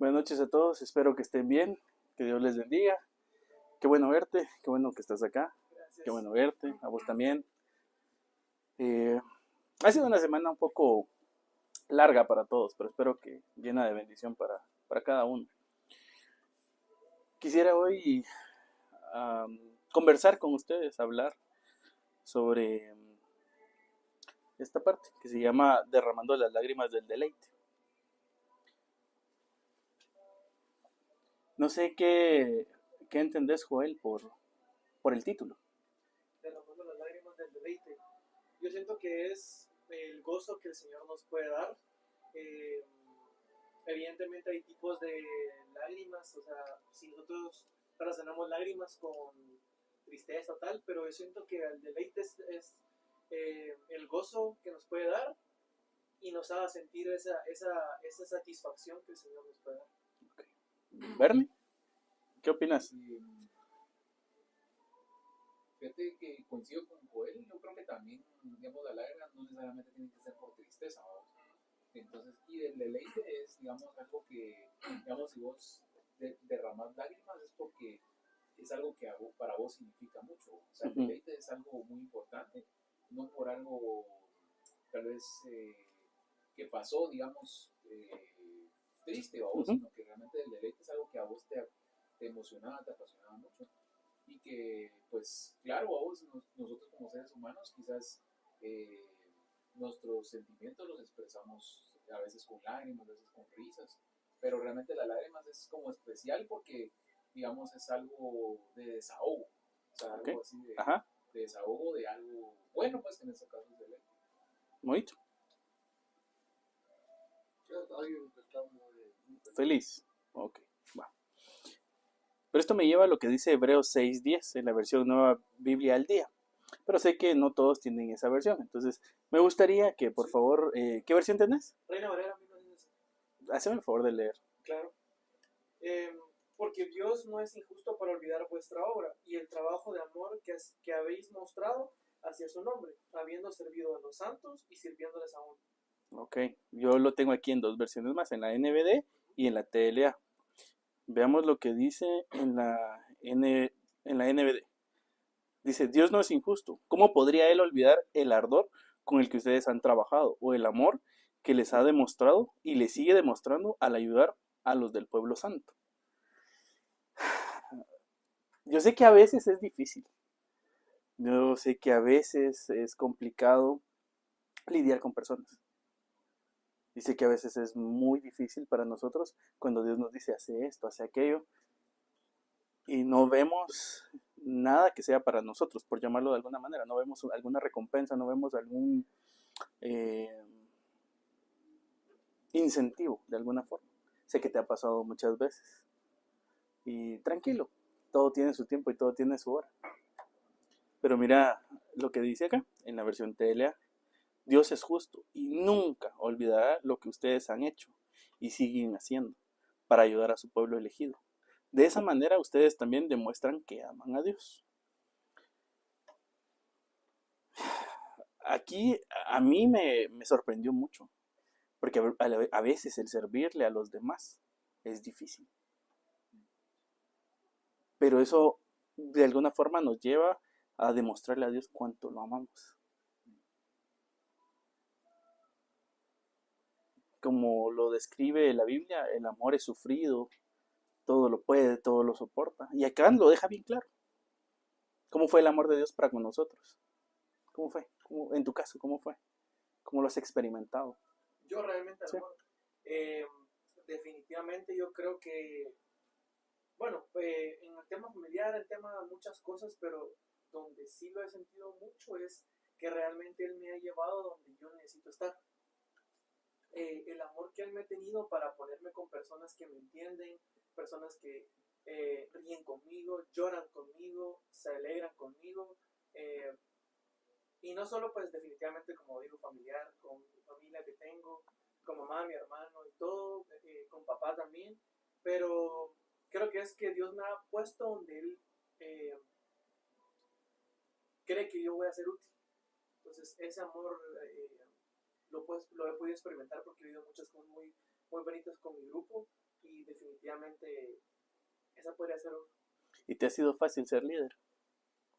Buenas noches a todos, espero que estén bien, que Dios les bendiga. Qué bueno verte, qué bueno que estás acá, qué bueno verte, a vos también. Eh, Ha sido una semana un poco larga para todos, pero espero que llena de bendición para cada uno. Quisiera hoy conversar con ustedes, hablar sobre esta parte que se llama Derramando las lágrimas del deleite. No sé qué entendés, Joel, por el título. Derramando las lágrimas del deleite. Yo siento que es el gozo que el Señor nos puede dar. Eh, Evidentemente hay tipos de lágrimas, o sea, si nosotros relacionamos lágrimas con tristeza tal, pero yo siento que el deleite es el gozo que nos puede dar y nos haga sentir esa satisfacción que el Señor nos puede dar. Bernie, ¿qué opinas? Fíjate que coincido con Joel, yo creo que también, digamos, la lágrima no necesariamente tiene que ser por tristeza, ¿no? Entonces, y el deleite es, digamos, algo que, digamos, si vos derramas lágrimas es porque es algo que para vos significa mucho. O sea, el deleite es algo muy importante, no por algo, tal vez, que pasó, digamos, triste a vos, sino que realmente el deleite es algo que a vos te emocionaba, te apasionaba mucho. Y que, pues, claro, vos, nosotros como seres humanos, quizás nuestros sentimientos los expresamos a veces con lágrimas, a veces con risas, pero realmente las lágrimas es como especial porque, digamos, es algo de desahogo, o sea, algo así de desahogo de algo bueno, pues, que en este caso es el éxito. Muito. Feliz. Ok, va. Pero esto me lleva a lo que dice Hebreos 6:10 en la versión Nueva Biblia al Día. Pero sé que no todos tienen esa versión. Entonces, me gustaría que, por favor, ¿qué versión tenés? Reina Valera 1960. Hazme el favor de leer. Claro. Porque Dios no es injusto para olvidar vuestra obra y el trabajo de amor que habéis mostrado hacia su nombre, habiendo servido a los santos y sirviéndoles aún. Ok, yo lo tengo aquí en dos versiones más, en la NBD y en la TLA. Veamos lo que dice en la NBD. Dice, Dios no es injusto. ¿Cómo podría Él olvidar el ardor con el que ustedes han trabajado o el amor que les ha demostrado y les sigue demostrando al ayudar a los del pueblo santo? Yo sé que a veces es difícil. Yo sé que a veces es complicado lidiar con personas. Y sé que a veces es muy difícil para nosotros cuando Dios nos dice, hace esto, hace aquello, y no vemos nada que sea para nosotros, por llamarlo de alguna manera. No vemos alguna recompensa, no vemos algún eh, incentivo de alguna forma. Sé que te ha pasado muchas veces. Y tranquilo, todo tiene su tiempo y todo tiene su hora. Pero mira lo que dice acá, en la versión TLA. Dios es justo y nunca olvidará lo que ustedes han hecho y siguen haciendo para ayudar a su pueblo elegido. De esa manera ustedes también demuestran que aman a Dios. Aquí a mí me sorprendió mucho, porque a veces el servirle a los demás es difícil. Pero eso de alguna forma nos lleva a demostrarle a Dios cuánto lo amamos. Como lo describe la Biblia, el amor es sufrido, todo lo puede, todo lo soporta. Y acá lo deja bien claro. ¿Cómo fue el amor de Dios para con nosotros? ¿Cómo fue? En tu caso, ¿cómo fue? ¿Cómo lo has experimentado? Yo realmente, ¿Sí? amor, definitivamente yo creo que, bueno, en el tema familiar, el tema de muchas cosas, pero donde sí lo he sentido mucho es que realmente Él me ha llevado donde yo necesito estar. El amor que Él me ha tenido para ponerme con personas que me entienden, personas que ríen conmigo, lloran conmigo, se alegran conmigo. eh, y no solo pues definitivamente como digo familiar, con mi familia que tengo, con mamá, mi hermano y todo, con papá también, pero creo que es que Dios me ha puesto donde Él eh, cree que yo voy a ser útil. Entonces ese amor lo he podido experimentar porque he vivido muchas cosas muy, muy bonitas con mi grupo Y definitivamente esa podría ser ¿Y te ha sido fácil ser líder?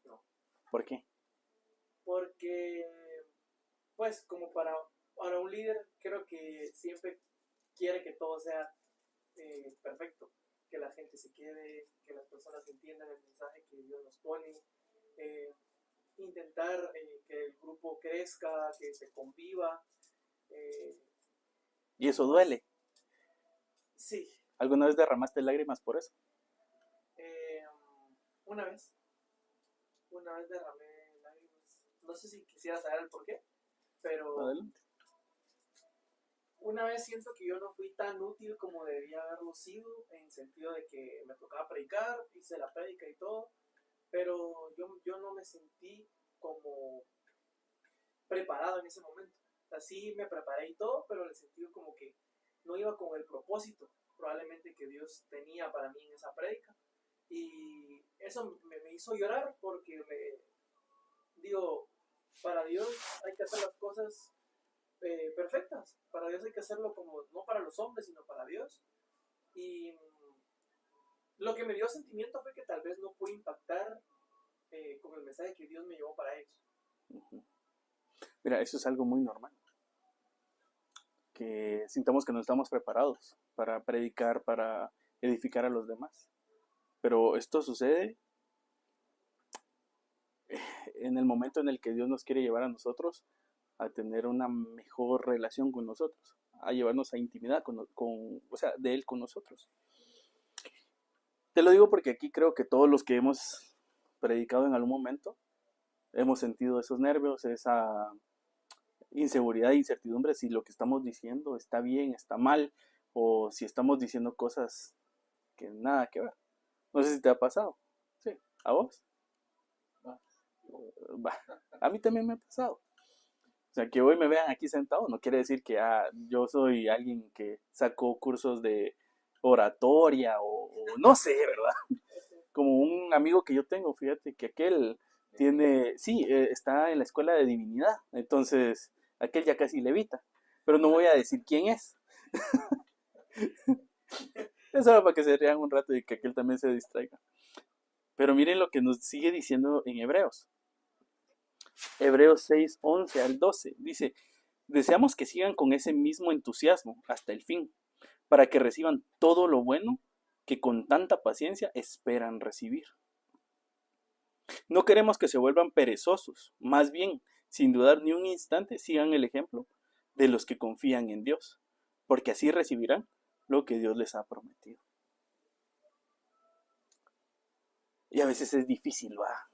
No. ¿Por qué? Porque, pues, como para un líder, creo que siempre quiere que todo sea perfecto, que la gente se quede, que las personas entiendan el mensaje que Dios nos pone, intentar que el grupo crezca, que se conviva. ¿Y eso duele? Sí. ¿Alguna vez derramaste lágrimas por eso? Una vez derramé lágrimas. No sé si quisiera saber el por qué, pero Adelante. una vez siento que yo no fui tan útil como debería haberlo sido, en sentido de que me tocaba predicar, hice la prédica y todo, pero yo no me sentí como preparado en ese momento. Así me preparé y todo, pero en el sentido como que no iba con el propósito probablemente que Dios tenía para mí en esa prédica. Y eso me hizo llorar porque digo, para Dios hay que hacer las cosas perfectas. Para Dios hay que hacerlo como, no para los hombres, sino para Dios. Y lo que me dio sentimiento fue que tal vez no pude impactar con el mensaje que Dios me llevó para ellos. Uh-huh. Mira, eso es algo muy normal. Que sintamos que no estamos preparados para predicar, para edificar a los demás. Pero esto sucede en el momento en el que Dios nos quiere llevar a nosotros a tener una mejor relación con nosotros, a llevarnos a intimidad o sea, de Él con nosotros. Te lo digo porque aquí creo que todos los que hemos predicado en algún momento hemos sentido esos nervios, esa inseguridad e incertidumbre si lo que estamos diciendo está bien, está mal, o si estamos diciendo cosas que nada que ver. No sé si te ha pasado. Sí, ¿a vos? A mí también me ha pasado. O sea, que hoy me vean aquí sentado no quiere decir que yo soy alguien que sacó cursos de oratoria o no sé, ¿verdad? Como un amigo que yo tengo, fíjate que aquel está en la escuela de divinidad, entonces aquel ya casi levita, pero no voy a decir quién es. Es solo para que se rían un rato y que aquel también se distraiga. Pero miren lo que nos sigue diciendo en Hebreos. Hebreos 6, 11 al 12. Dice, deseamos que sigan con ese mismo entusiasmo hasta el fin, para que reciban todo lo bueno que con tanta paciencia esperan recibir. No queremos que se vuelvan perezosos, más bien, sin dudar ni un instante, sigan el ejemplo de los que confían en Dios, porque así recibirán lo que Dios les ha prometido. Y a veces es difícil, ¿va?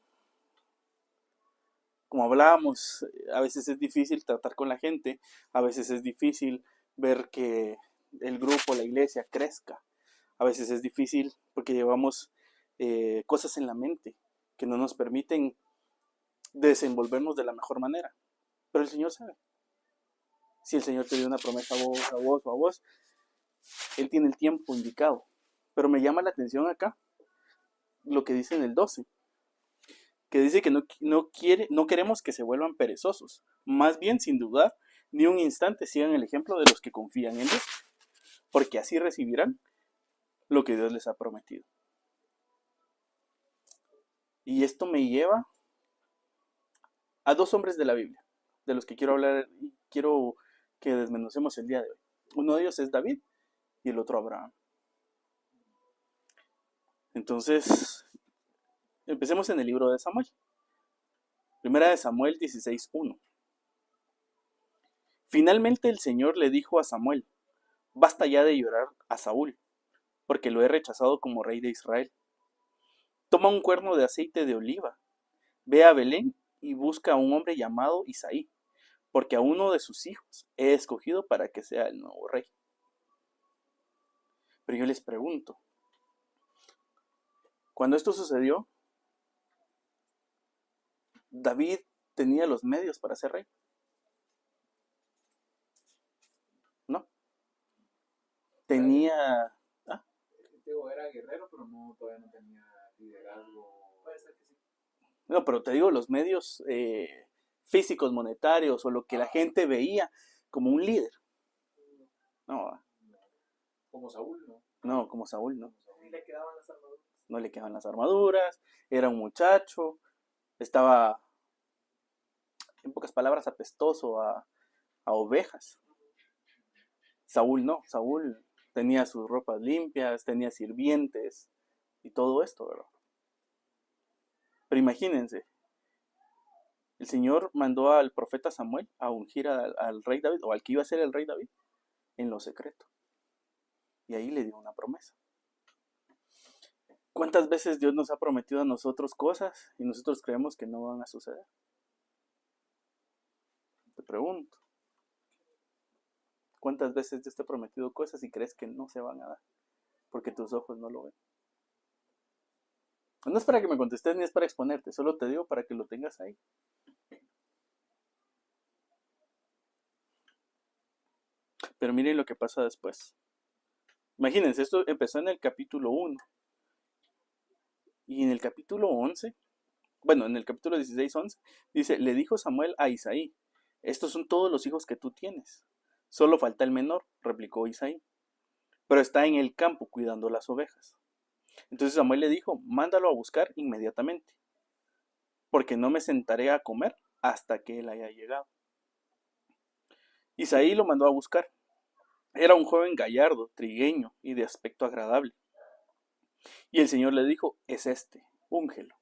Como hablábamos, a veces es difícil tratar con la gente, a veces es difícil ver que el grupo, la iglesia crezca, a veces es difícil porque llevamos cosas en la mente que no nos permiten desenvolvernos de la mejor manera, pero el Señor sabe. Si el Señor te dio una promesa a vos, Él tiene el tiempo indicado, pero me llama la atención acá lo que dice en el 12, que dice que no queremos que se vuelvan perezosos, más bien sin dudar ni un instante sigan el ejemplo de los que confían en Dios, porque así recibirán lo que Dios les ha prometido. Y esto me lleva a dos hombres de la Biblia, de los que quiero hablar y quiero que desmenucemos el día de hoy. Uno de ellos es David y el otro Abraham. Entonces, empecemos en el libro de Samuel. Primera de Samuel 16:1. Finalmente el Señor le dijo a Samuel, basta ya de llorar a Saúl, porque lo he rechazado como rey de Israel. Toma un cuerno de aceite de oliva, ve a Belén y busca a un hombre llamado Isaí, porque a uno de sus hijos he escogido para que sea el nuevo rey. Pero yo les pregunto, cuando esto sucedió, ¿David tenía los medios para ser rey? No. Tenía... Era guerrero, pero todavía no tenía liderazgo. Puede ser que sí. No, pero te digo, los medios físicos, monetarios, o lo que la gente veía como un líder. No. Como Saúl, ¿no? No, como Saúl, no. Ni le quedaban las armaduras. No le quedaban las armaduras, era un muchacho, estaba, en pocas palabras, apestoso a ovejas. Saúl no, Saúl tenía sus ropas limpias, tenía sirvientes y todo esto, ¿verdad? Pero imagínense, el Señor mandó al profeta Samuel a ungir al rey David, o al que iba a ser el rey David, en lo secreto. Y ahí le dio una promesa. ¿Cuántas veces Dios nos ha prometido a nosotros cosas y nosotros creemos que no van a suceder? Te pregunto. ¿Cuántas veces Dios te ha prometido cosas y crees que no se van a dar? Porque tus ojos no lo ven. No es para que me contestes ni es para exponerte, solo te digo para que lo tengas ahí. Pero miren lo que pasa después. Imagínense, esto empezó en el capítulo 1. Y en el capítulo 11, bueno, en el capítulo 16, 11, dice, le dijo Samuel a Isaí, estos son todos los hijos que tú tienes. Solo falta el menor, replicó Isaí, pero está en el campo cuidando las ovejas. Entonces Samuel le dijo, mándalo a buscar inmediatamente, porque no me sentaré a comer hasta que él haya llegado. Isaí lo mandó a buscar. Era un joven gallardo, trigueño y de aspecto agradable. Y el Señor le dijo, es este, úngelo.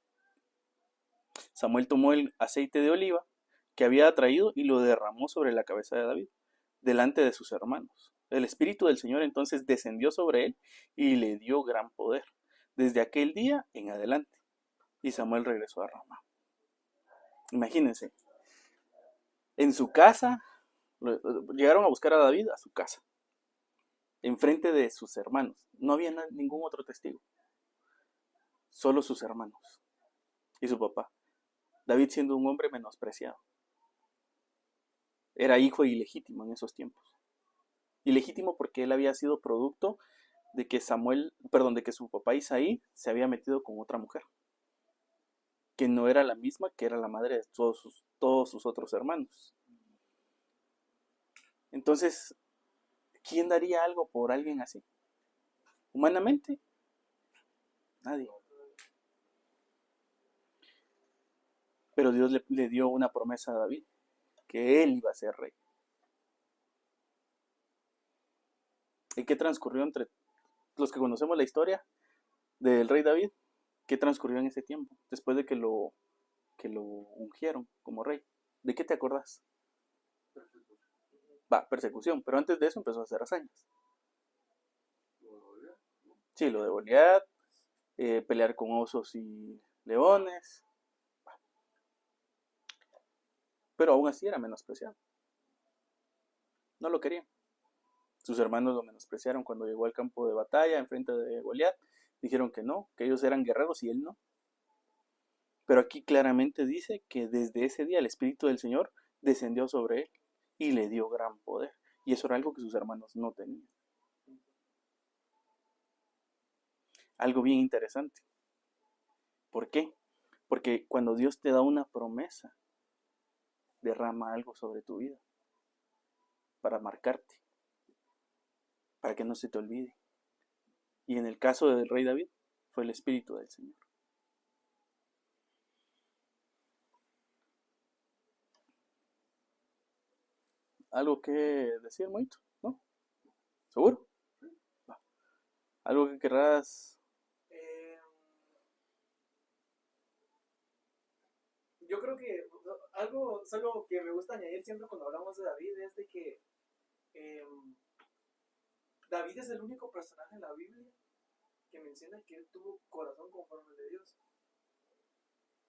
Samuel tomó el aceite de oliva que había traído y lo derramó sobre la cabeza de David, delante de sus hermanos. El Espíritu del Señor entonces descendió sobre él y le dio gran poder, desde aquel día en adelante. Y Samuel regresó a Ramá. Imagínense, en su casa, llegaron a buscar a David a su casa, enfrente de sus hermanos. No había ningún otro testigo, solo sus hermanos y su papá. David siendo un hombre menospreciado. Era hijo ilegítimo en esos tiempos. Ilegítimo porque él había sido producto de que de que su papá Isaí se había metido con otra mujer, que no era la misma que era la madre de todos sus otros hermanos. Entonces, ¿quién daría algo por alguien así? Humanamente, nadie. Pero Dios le dio una promesa a David, que él iba a ser rey. ¿Y qué transcurrió entre los que conocemos la historia del rey David? ¿Qué transcurrió en ese tiempo, después de que lo ungieron como rey? ¿De qué te acordás? Persecución, pero antes de eso empezó a hacer hazañas. Sí, lo de Goliat, pelear con osos y leones, pero aún así era menospreciado. No lo querían. Sus hermanos lo menospreciaron cuando llegó al campo de batalla enfrente de Goliat. Dijeron que no, que ellos eran guerreros y él no. Pero aquí claramente dice que desde ese día el Espíritu del Señor descendió sobre él y le dio gran poder. Y eso era algo que sus hermanos no tenían. Algo bien interesante. ¿Por qué? Porque cuando Dios te da una promesa, derrama algo sobre tu vida para marcarte, para que no se te olvide. Y en el caso del rey David, fue el Espíritu del Señor. ¿Algo que decir, Moito? ¿No? ¿Seguro? Va. ¿Algo que querrás? Yo creo que solo que me gusta añadir siempre cuando hablamos de David es de que David es el único personaje en la Biblia que menciona que él tuvo corazón conforme al de Dios.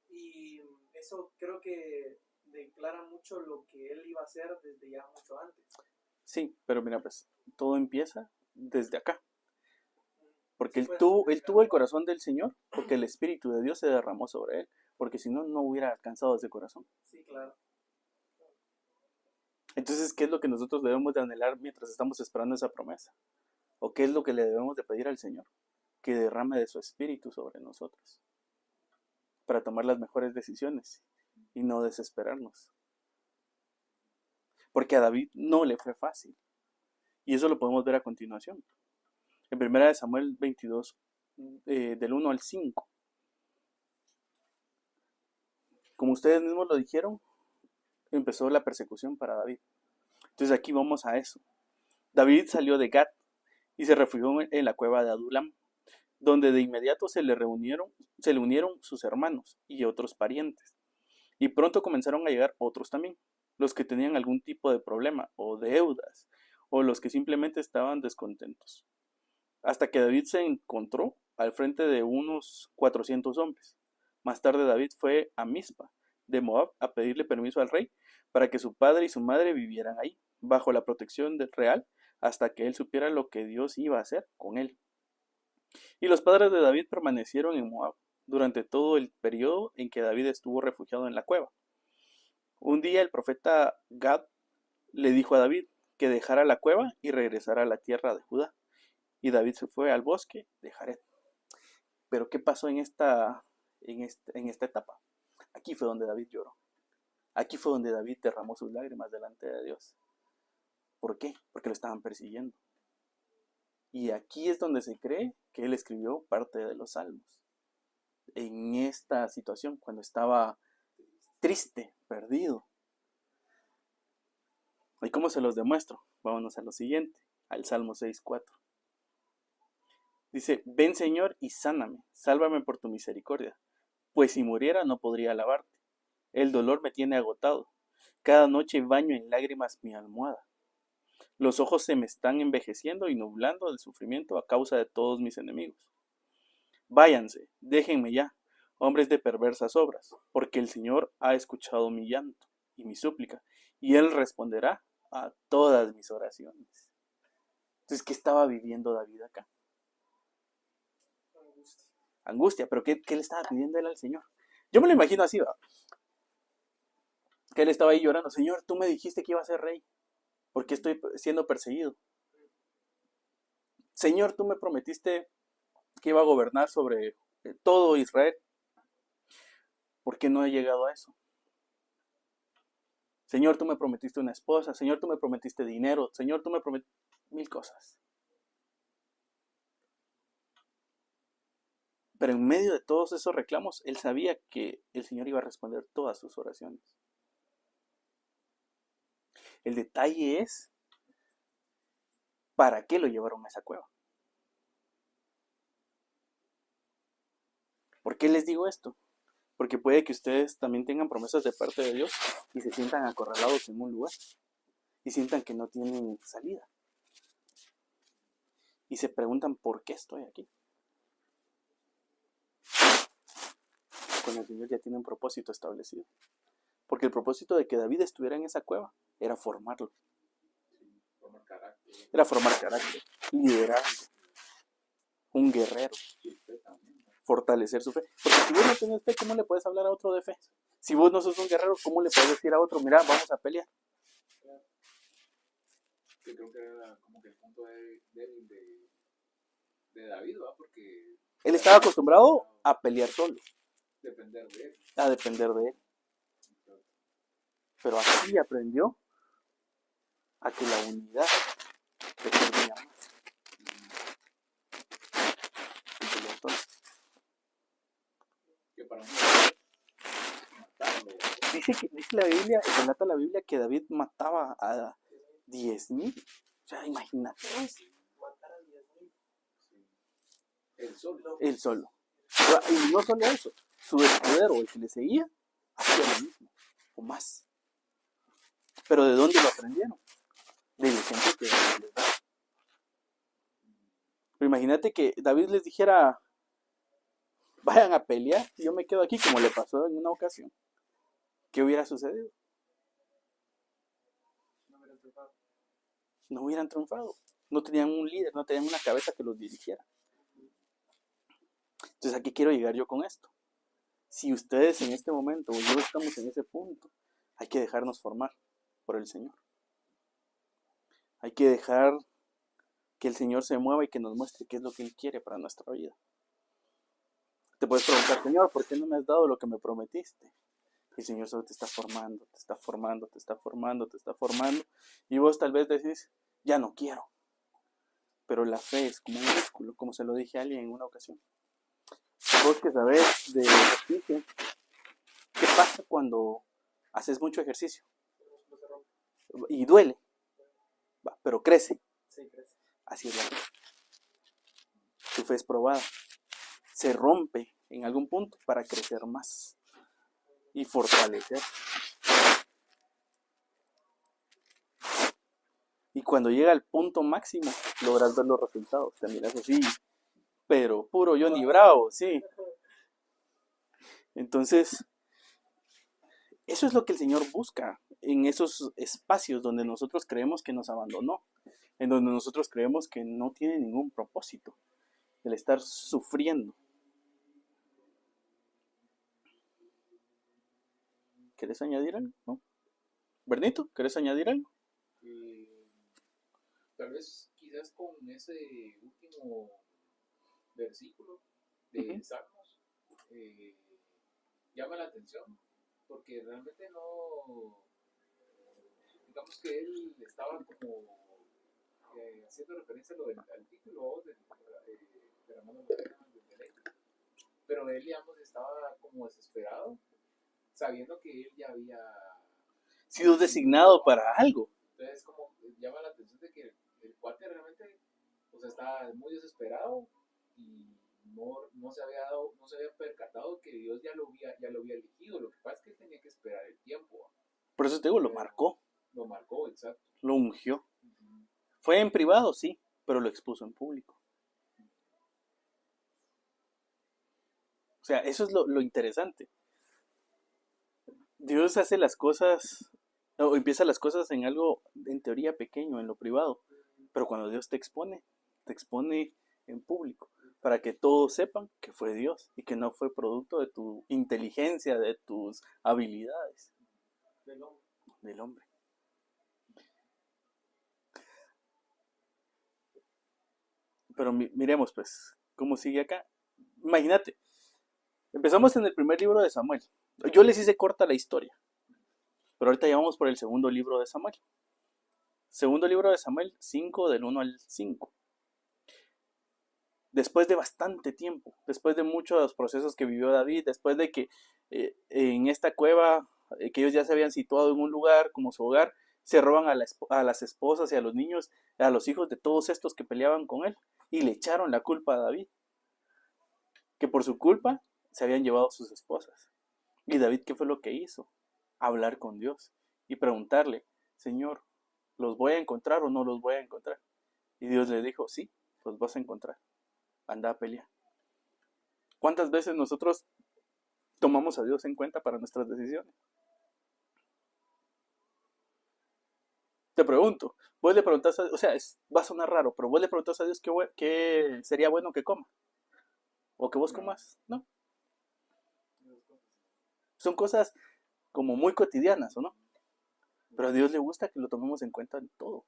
Y eso creo que declara mucho lo que él iba a hacer desde ya mucho antes. Sí, pero mira, pues todo empieza desde acá. Porque Sí, él tuvo el corazón del Señor, porque el Espíritu de Dios se derramó sobre él. Porque si no, no hubiera alcanzado ese corazón. Sí, claro. Entonces, ¿qué es lo que nosotros debemos de anhelar mientras estamos esperando esa promesa? ¿O qué es lo que le debemos de pedir al Señor? Que derrame de su Espíritu sobre nosotros, para tomar las mejores decisiones y no desesperarnos. Porque a David no le fue fácil. Y eso lo podemos ver a continuación. En 1 Samuel 22, del 1 al 5. Como ustedes mismos lo dijeron, empezó la persecución para David. Entonces aquí vamos a eso. David salió de Gat y se refugió en la cueva de Adulam, donde de inmediato se le unieron sus hermanos y otros parientes. Y pronto comenzaron a llegar otros también, los que tenían algún tipo de problema o deudas, o los que simplemente estaban descontentos. Hasta que David se encontró al frente de unos 400 hombres. Más tarde David fue a Mizpa de Moab a pedirle permiso al rey para que su padre y su madre vivieran ahí, bajo la protección del real, hasta que él supiera lo que Dios iba a hacer con él. Y los padres de David permanecieron en Moab durante todo el periodo en que David estuvo refugiado en la cueva. Un día el profeta Gad le dijo a David que dejara la cueva y regresara a la tierra de Judá. Y David se fue al bosque de Jared. Pero ¿qué pasó en esta etapa? Aquí fue donde David lloró. Aquí fue donde David derramó sus lágrimas delante de Dios. ¿Por qué? Porque lo estaban persiguiendo. Y aquí es donde se cree que él escribió parte de los salmos. En esta situación, cuando estaba triste, perdido. ¿Y cómo se los demuestro? Vámonos a lo siguiente, al Salmo 6:4. Dice, ven Señor y sáname, sálvame por tu misericordia, pues si muriera no podría alabarte. El dolor me tiene agotado, cada noche baño en lágrimas mi almohada. Los ojos se me están envejeciendo y nublando del sufrimiento a causa de todos mis enemigos. Váyanse, déjenme ya, hombres de perversas obras, porque el Señor ha escuchado mi llanto y mi súplica, y Él responderá a todas mis oraciones. Entonces, ¿qué estaba viviendo David acá? Angustia, pero ¿qué le estaba pidiendo él al Señor? Yo me lo imagino así, ¿verdad? Que él estaba ahí llorando, Señor, tú me dijiste que iba a ser rey, ¿por qué estoy siendo perseguido? Señor, tú me prometiste que iba a gobernar sobre todo Israel, ¿por qué no he llegado a eso? Señor, tú me prometiste una esposa, Señor, tú me prometiste dinero, Señor, tú me prometiste 1000 cosas. Pero en medio de todos esos reclamos, él sabía que el Señor iba a responder todas sus oraciones. El detalle es, ¿para qué lo llevaron a esa cueva? ¿Por qué les digo esto? Porque puede que ustedes también tengan promesas de parte de Dios y se sientan acorralados en un lugar y sientan que no tienen salida. Y se preguntan, ¿por qué estoy aquí? Cuando el Señor ya tiene un propósito establecido. Porque el propósito de que David estuviera en esa cueva era formarlo. Formar carácter. Era formar carácter, liderazgo, un guerrero, fortalecer su fe. Porque si vos no tenés fe, ¿cómo le puedes hablar a otro de fe? Si vos no sos un guerrero, ¿cómo le puedes decir a otro, mira, vamos a pelear? Que creo que era como que el punto débil de David, ¿verdad? Porque él estaba acostumbrado a pelear solo, depender de él. a depender de él. Pero así aprendió a que la unidad se servía más. Que para mí matarlo. Dice la Biblia, relata la Biblia que David mataba a 10,000. O sea, imagínate. Matar a 10,000. Él solo. Y no solo eso, su escudero, el que le seguía, hacía lo mismo, o más. Pero ¿de dónde lo aprendieron? Del ejemplo que David les da. Pero imagínate que David les dijera, vayan a pelear y yo me quedo aquí, como le pasó en una ocasión. ¿Qué hubiera sucedido? No hubieran triunfado. No tenían un líder, no tenían una cabeza que los dirigiera. Entonces, ¿a qué quiero llegar yo con esto? Si ustedes en este momento o yo estamos en ese punto, hay que dejarnos formar por el Señor. Hay que dejar que el Señor se mueva y que nos muestre qué es lo que Él quiere para nuestra vida. Te puedes preguntar, Señor, ¿por qué no me has dado lo que me prometiste? El Señor solo te está formando, te está formando, te está formando, te está formando. Y vos tal vez decís, ya no quiero. pero la fe es como un músculo, como se lo dije a alguien en una ocasión. Vos que sabés de ejercicio, ¿qué pasa cuando haces mucho ejercicio? Y duele, pero crece. Sí, crece. Así es la fe. Tu fe es probada. Se rompe en algún punto para crecer más y fortalecer. Y cuando llega al punto máximo, logras ver los resultados. Te miras así, pero puro Johnny Bravo, sí. Entonces, eso es lo que el Señor busca en esos espacios donde nosotros creemos que nos abandonó, en donde nosotros creemos que no tiene ningún propósito, el estar sufriendo. ¿Querés añadir algo? ¿No? Bernito, ¿querés añadir algo? Tal vez quizás con ese último versículo de Salmos llama la atención porque realmente no, digamos que él estaba como haciendo referencia a lo al título de la mano de ley, pero él, digamos, estaba como desesperado, sabiendo que él ya había sido designado para algo. Entonces, como llama la atención de que el cuate realmente, o sea, estaba muy desesperado y no se había percatado que Dios ya lo había elegido. Lo que pasa es que tenía que esperar el tiempo. Por eso te digo, lo marcó. Lo marcó, exacto. Lo ungió. Fue en privado, sí, pero lo expuso en público. O sea, eso es lo interesante. Dios hace las cosas, o empieza las cosas en algo, en teoría pequeño, en lo privado. Pero cuando Dios te expone en público, para que todos sepan que fue Dios y que no fue producto de tu inteligencia, de tus habilidades. Del hombre. Pero miremos pues, cómo sigue acá. Imagínate, empezamos en el primer libro de Samuel. Yo les hice corta la historia, pero ahorita ya vamos por el segundo libro de Samuel. Segundo libro de Samuel 5, del 1 al 5. Después de bastante tiempo, después de muchos procesos que vivió David, después de que en esta cueva, que ellos ya se habían situado en un lugar como su hogar, se roban a las esposas y a los niños, a los hijos de todos estos que peleaban con él, y le echaron la culpa a David, que por su culpa se habían llevado sus esposas. Y David, ¿qué fue lo que hizo? Hablar con Dios y preguntarle, Señor, ¿los voy a encontrar o no los voy a encontrar? Y Dios le dijo, sí, los vas a encontrar. Anda a pelear. ¿Cuántas veces nosotros tomamos a Dios en cuenta para nuestras decisiones? Te pregunto, vos le preguntás a Dios, o sea, va a sonar raro, pero vos le preguntás a Dios qué sería bueno que coma. O que vos comas, ¿no? Son cosas como muy cotidianas, ¿o no? Pero a Dios le gusta que lo tomemos en cuenta en todo.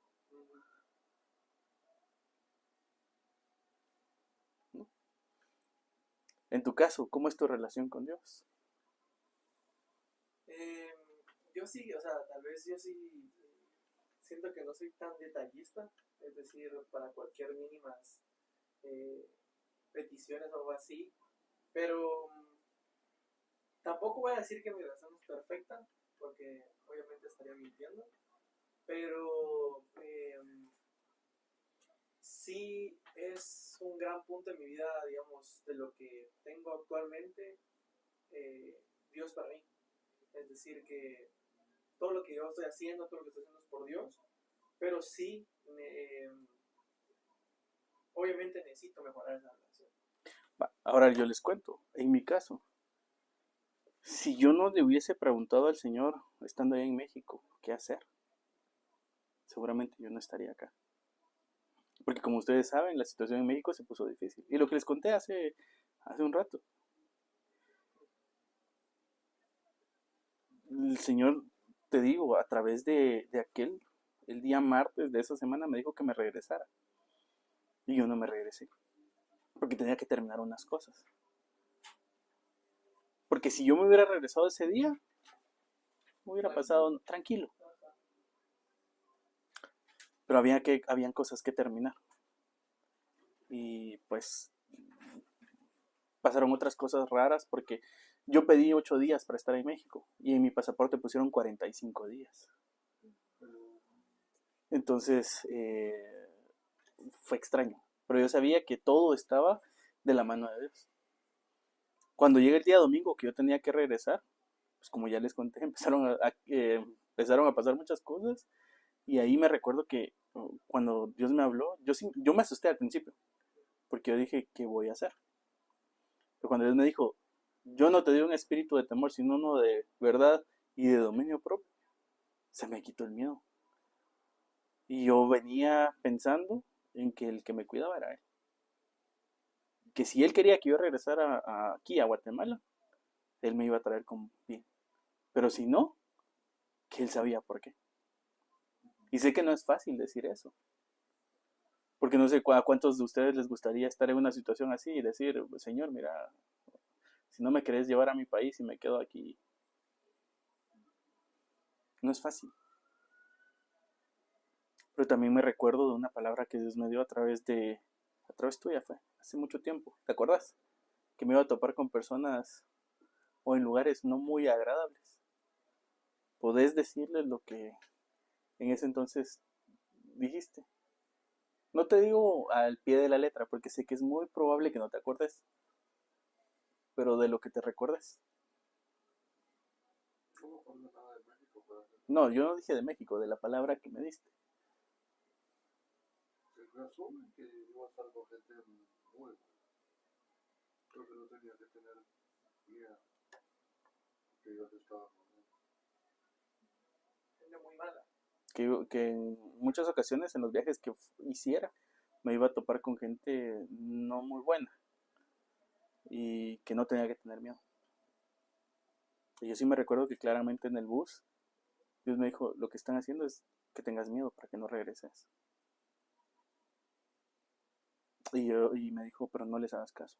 ¿No? En tu caso, ¿cómo es tu relación con Dios? Yo sí, o sea, tal vez yo sí siento que no soy tan detallista, es decir, para cualquier mínimas peticiones o algo así, pero tampoco voy a decir que mi relación es perfecta, porque obviamente estaría mintiendo, pero sí es un gran punto en mi vida, digamos, de lo que tengo actualmente, Dios para mí. Es decir, que todo lo que yo estoy haciendo, todo lo que estoy haciendo es por Dios, pero sí, obviamente necesito mejorar esa relación. Ahora yo les cuento, en mi caso, si yo no le hubiese preguntado al Señor, estando allá en México, qué hacer, seguramente yo no estaría acá. Porque como ustedes saben, la situación en México se puso difícil. Y lo que les conté hace un rato. El Señor, te digo, a través de el día martes de esa semana me dijo que me regresara. Y yo no me regresé. Porque tenía que terminar unas cosas. Porque si yo me hubiera regresado ese día, me hubiera pasado tranquilo. Pero habían cosas que terminar. Y pues pasaron otras cosas raras porque yo pedí 8 días para estar en México y en mi pasaporte pusieron 45 días. Entonces fue extraño, pero yo sabía que todo estaba de la mano de Dios. Cuando llega el día domingo que yo tenía que regresar, pues como ya les conté, empezaron a pasar muchas cosas y ahí me recuerdo que cuando Dios me habló, yo me asusté al principio, porque yo dije, ¿qué voy a hacer? Pero cuando Dios me dijo, yo no te doy un espíritu de temor, sino uno de verdad y de dominio propio, se me quitó el miedo. Y yo venía pensando en que el que me cuidaba era Él. Que si Él quería que yo regresara aquí a Guatemala, Él me iba a traer con bien. Pero si no, que Él sabía por qué. Y sé que no es fácil decir eso. Porque no sé a cuántos de ustedes les gustaría estar en una situación así y decir, Señor, mira, si no me querés llevar a mi país y me quedo aquí. No es fácil. Pero también me recuerdo de una palabra que Dios me dio a través tuya, fue hace mucho tiempo. ¿Te acuerdas? Que me iba a topar con personas o en lugares no muy agradables. Podés decirles lo que en ese entonces dijiste. No te digo al pie de la letra, porque sé que es muy probable que no te acuerdes, pero de lo que te recuerdes. No, yo no dije de México, de la palabra que me diste. Resumen que iba a estar con gente muy, creo que no tenía que tener miedo, que Dios estaba con él. Gente muy mala. Que en muchas ocasiones en los viajes que hiciera me iba a topar con gente no muy buena y que no tenía que tener miedo. Y yo sí me recuerdo que claramente en el bus Dios me dijo, lo que están haciendo es que tengas miedo para que no regreses. Y me dijo, pero no les hagas caso.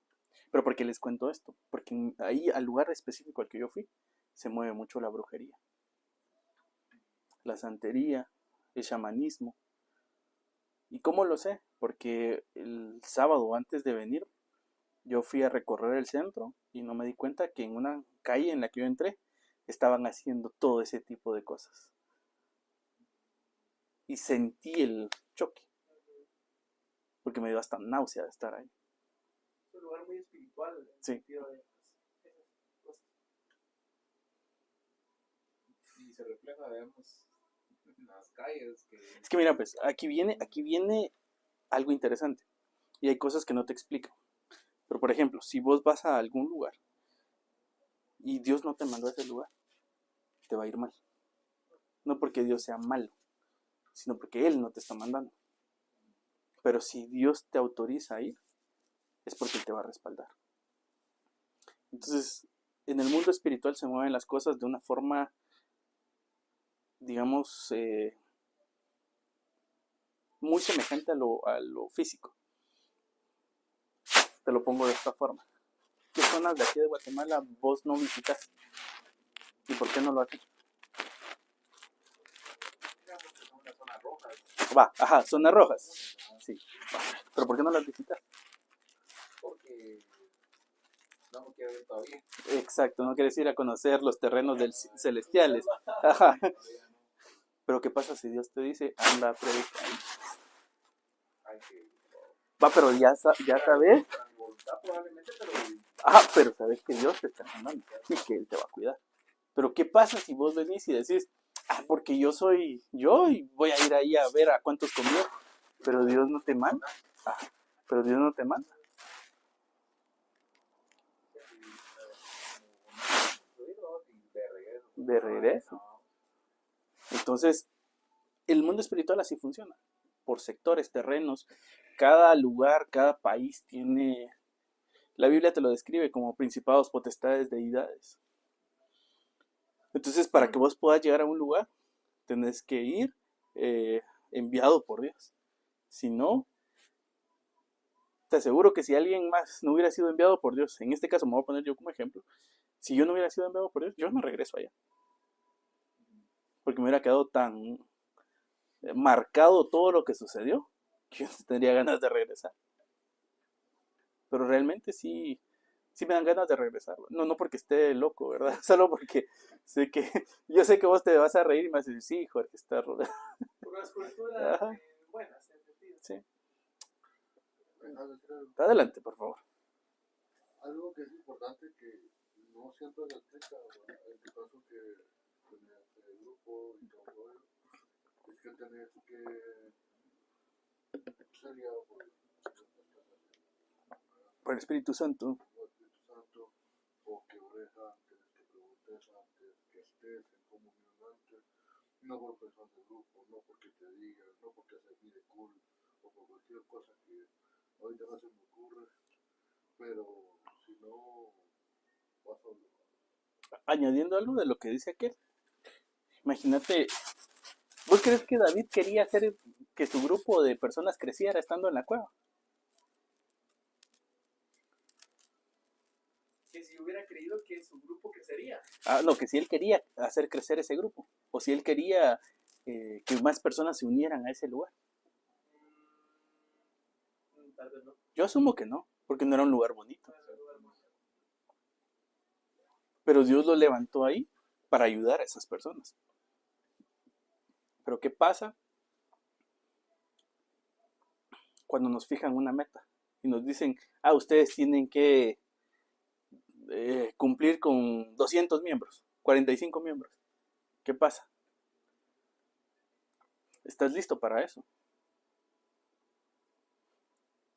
Pero ¿por qué les cuento esto? Porque ahí, al lugar específico al que yo fui, se mueve mucho la brujería, la santería, el chamanismo. ¿Y cómo lo sé? Porque el sábado antes de venir, yo fui a recorrer el centro y no me di cuenta que en una calle en la que yo entré, estaban haciendo todo ese tipo de cosas. Y sentí el choque, porque me dio hasta náusea de estar ahí. Es un lugar muy espiritual en el Sí. sentido de esas cosas. Y se refleja, digamos, en las calles. Es que mira, pues, aquí viene algo interesante. Y hay cosas que no te explican. Pero, por ejemplo, si vos vas a algún lugar y Dios no te mandó a ese lugar, te va a ir mal. No porque Dios sea malo, sino porque Él no te está mandando. Pero si Dios te autoriza a ir, es porque Él te va a respaldar. Entonces, en el mundo espiritual se mueven las cosas de una forma, digamos, muy semejante a lo físico. Te lo pongo de esta forma. ¿Qué zonas de aquí de Guatemala vos no visitas? ¿Y por qué no lo has hecho? Digamos que son las zonas rojas. Va, ajá, zonas rojas. Sí, va. ¿Pero por qué no las visitas? Porque no me quiero ir todavía. Exacto, no quieres ir a conocer los terrenos celestiales. Ajá. Pero ¿qué pasa si Dios te dice, anda a predicar? Va, pero ya sabes. Probablemente, pero Ajá, pero sabes que Dios te está mandando y que Él te va a cuidar. Pero ¿qué pasa si vos venís y decís, porque yo soy yo y voy a ir ahí a ver a cuántos comió? Pero Dios no te manda. Ajá, pero Dios no te manda. De regreso. Entonces, el mundo espiritual así funciona. Por sectores, terrenos. Cada lugar, cada país tiene... La Biblia te lo describe como principados, potestades, deidades. Entonces, para que vos puedas llegar a un lugar, tenés que ir enviado por Dios. Si no, te aseguro que si alguien más no hubiera sido enviado por Dios, en este caso me voy a poner yo como ejemplo, si yo no hubiera sido enviado por Dios, yo no regreso allá. Porque me hubiera quedado tan marcado todo lo que sucedió que yo no tendría ganas de regresar. pero realmente sí, sí me dan ganas de regresar. No porque esté loco, ¿verdad? Solo porque yo sé que vos te vas a reír y me vas a decir, sí, Jorge, está Por las culturas Ajá. buenas, en sentido. Sí. A decir algo. Adelante, por favor. Algo que es importante que no siempre se explica, ¿verdad? En tu caso que tenés el grupo y todo eso, es que tenés que ser guiado por Dios, Por el Espíritu Santo. por el Espíritu Santo, o que ores antes, que preguntes antes, que estés en comunión antes, no por presión del grupo, no porque te digan, no porque se mire cool, o por cualquier cosa que ahorita no se me ocurre, pero si no vas a olvidar. Añadiendo algo de lo que dice aquel. Imagínate, ¿vos crees que David quería hacer que su grupo de personas creciera estando en la cueva? Que si hubiera creído que su grupo crecería. No, que si él quería hacer crecer ese grupo, o si él quería que más personas se unieran a ese lugar. Tal vez no. Yo asumo que no, porque no era un lugar bonito. Pero Dios lo levantó ahí para ayudar a esas personas. Pero ¿qué pasa cuando nos fijan una meta y nos dicen, ustedes tienen que cumplir con 200 miembros, 45 miembros? ¿Qué pasa? ¿Estás listo para eso?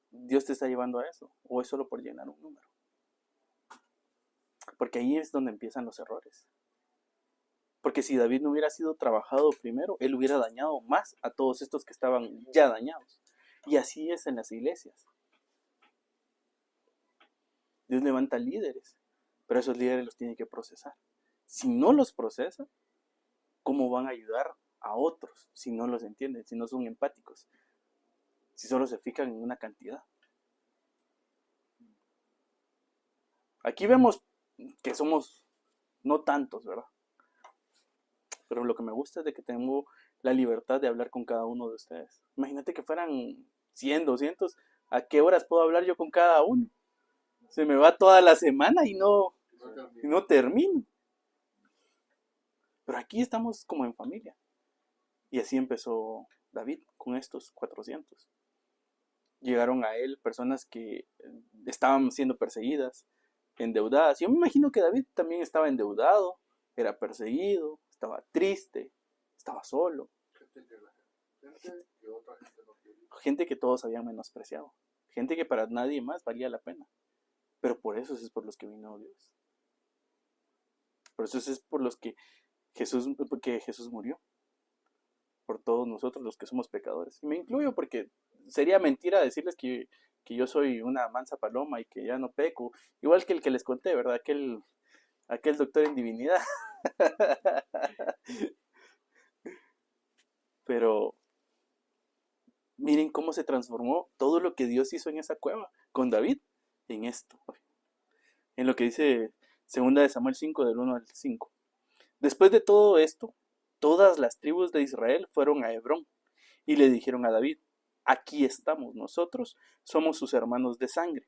¿Dios te está llevando a eso? ¿O es solo por llenar un número? Porque ahí es donde empiezan los errores. Porque si David no hubiera sido trabajado primero, él hubiera dañado más a todos estos que estaban ya dañados. Y así es en las iglesias. Dios levanta líderes, pero esos líderes los tiene que procesar. Si no los procesa, ¿cómo van a ayudar a otros si no los entienden, si no son empáticos? Si solo se fijan en una cantidad. Aquí vemos que somos no tantos, ¿verdad? Pero lo que me gusta es de que tengo la libertad de hablar con cada uno de ustedes. Imagínate que fueran 100, 200. ¿A qué horas puedo hablar yo con cada uno? Se me va toda la semana y no termino. Pero aquí estamos como en familia. Y así empezó David con estos 400. Llegaron a él personas que estaban siendo perseguidas, endeudadas. Yo me imagino que David también estaba endeudado, era perseguido, estaba triste, estaba solo. Gente que todos habían menospreciado. Gente que para nadie más valía la pena. Pero por eso es por los que vino Dios. Por eso es por los que Jesús murió. Por todos nosotros los que somos pecadores. Y me incluyo porque sería mentira decirles que yo soy una mansa paloma y que ya no peco. Igual que el que les conté, ¿verdad? Aquel doctor en divinidad. Pero miren cómo se transformó todo lo que Dios hizo en esa cueva con David en esto. En lo que dice 2 de Samuel 5 del 1 al 5. Después de todo esto, todas las tribus de Israel fueron a Hebrón y le dijeron a David, aquí estamos nosotros, somos sus hermanos de sangre.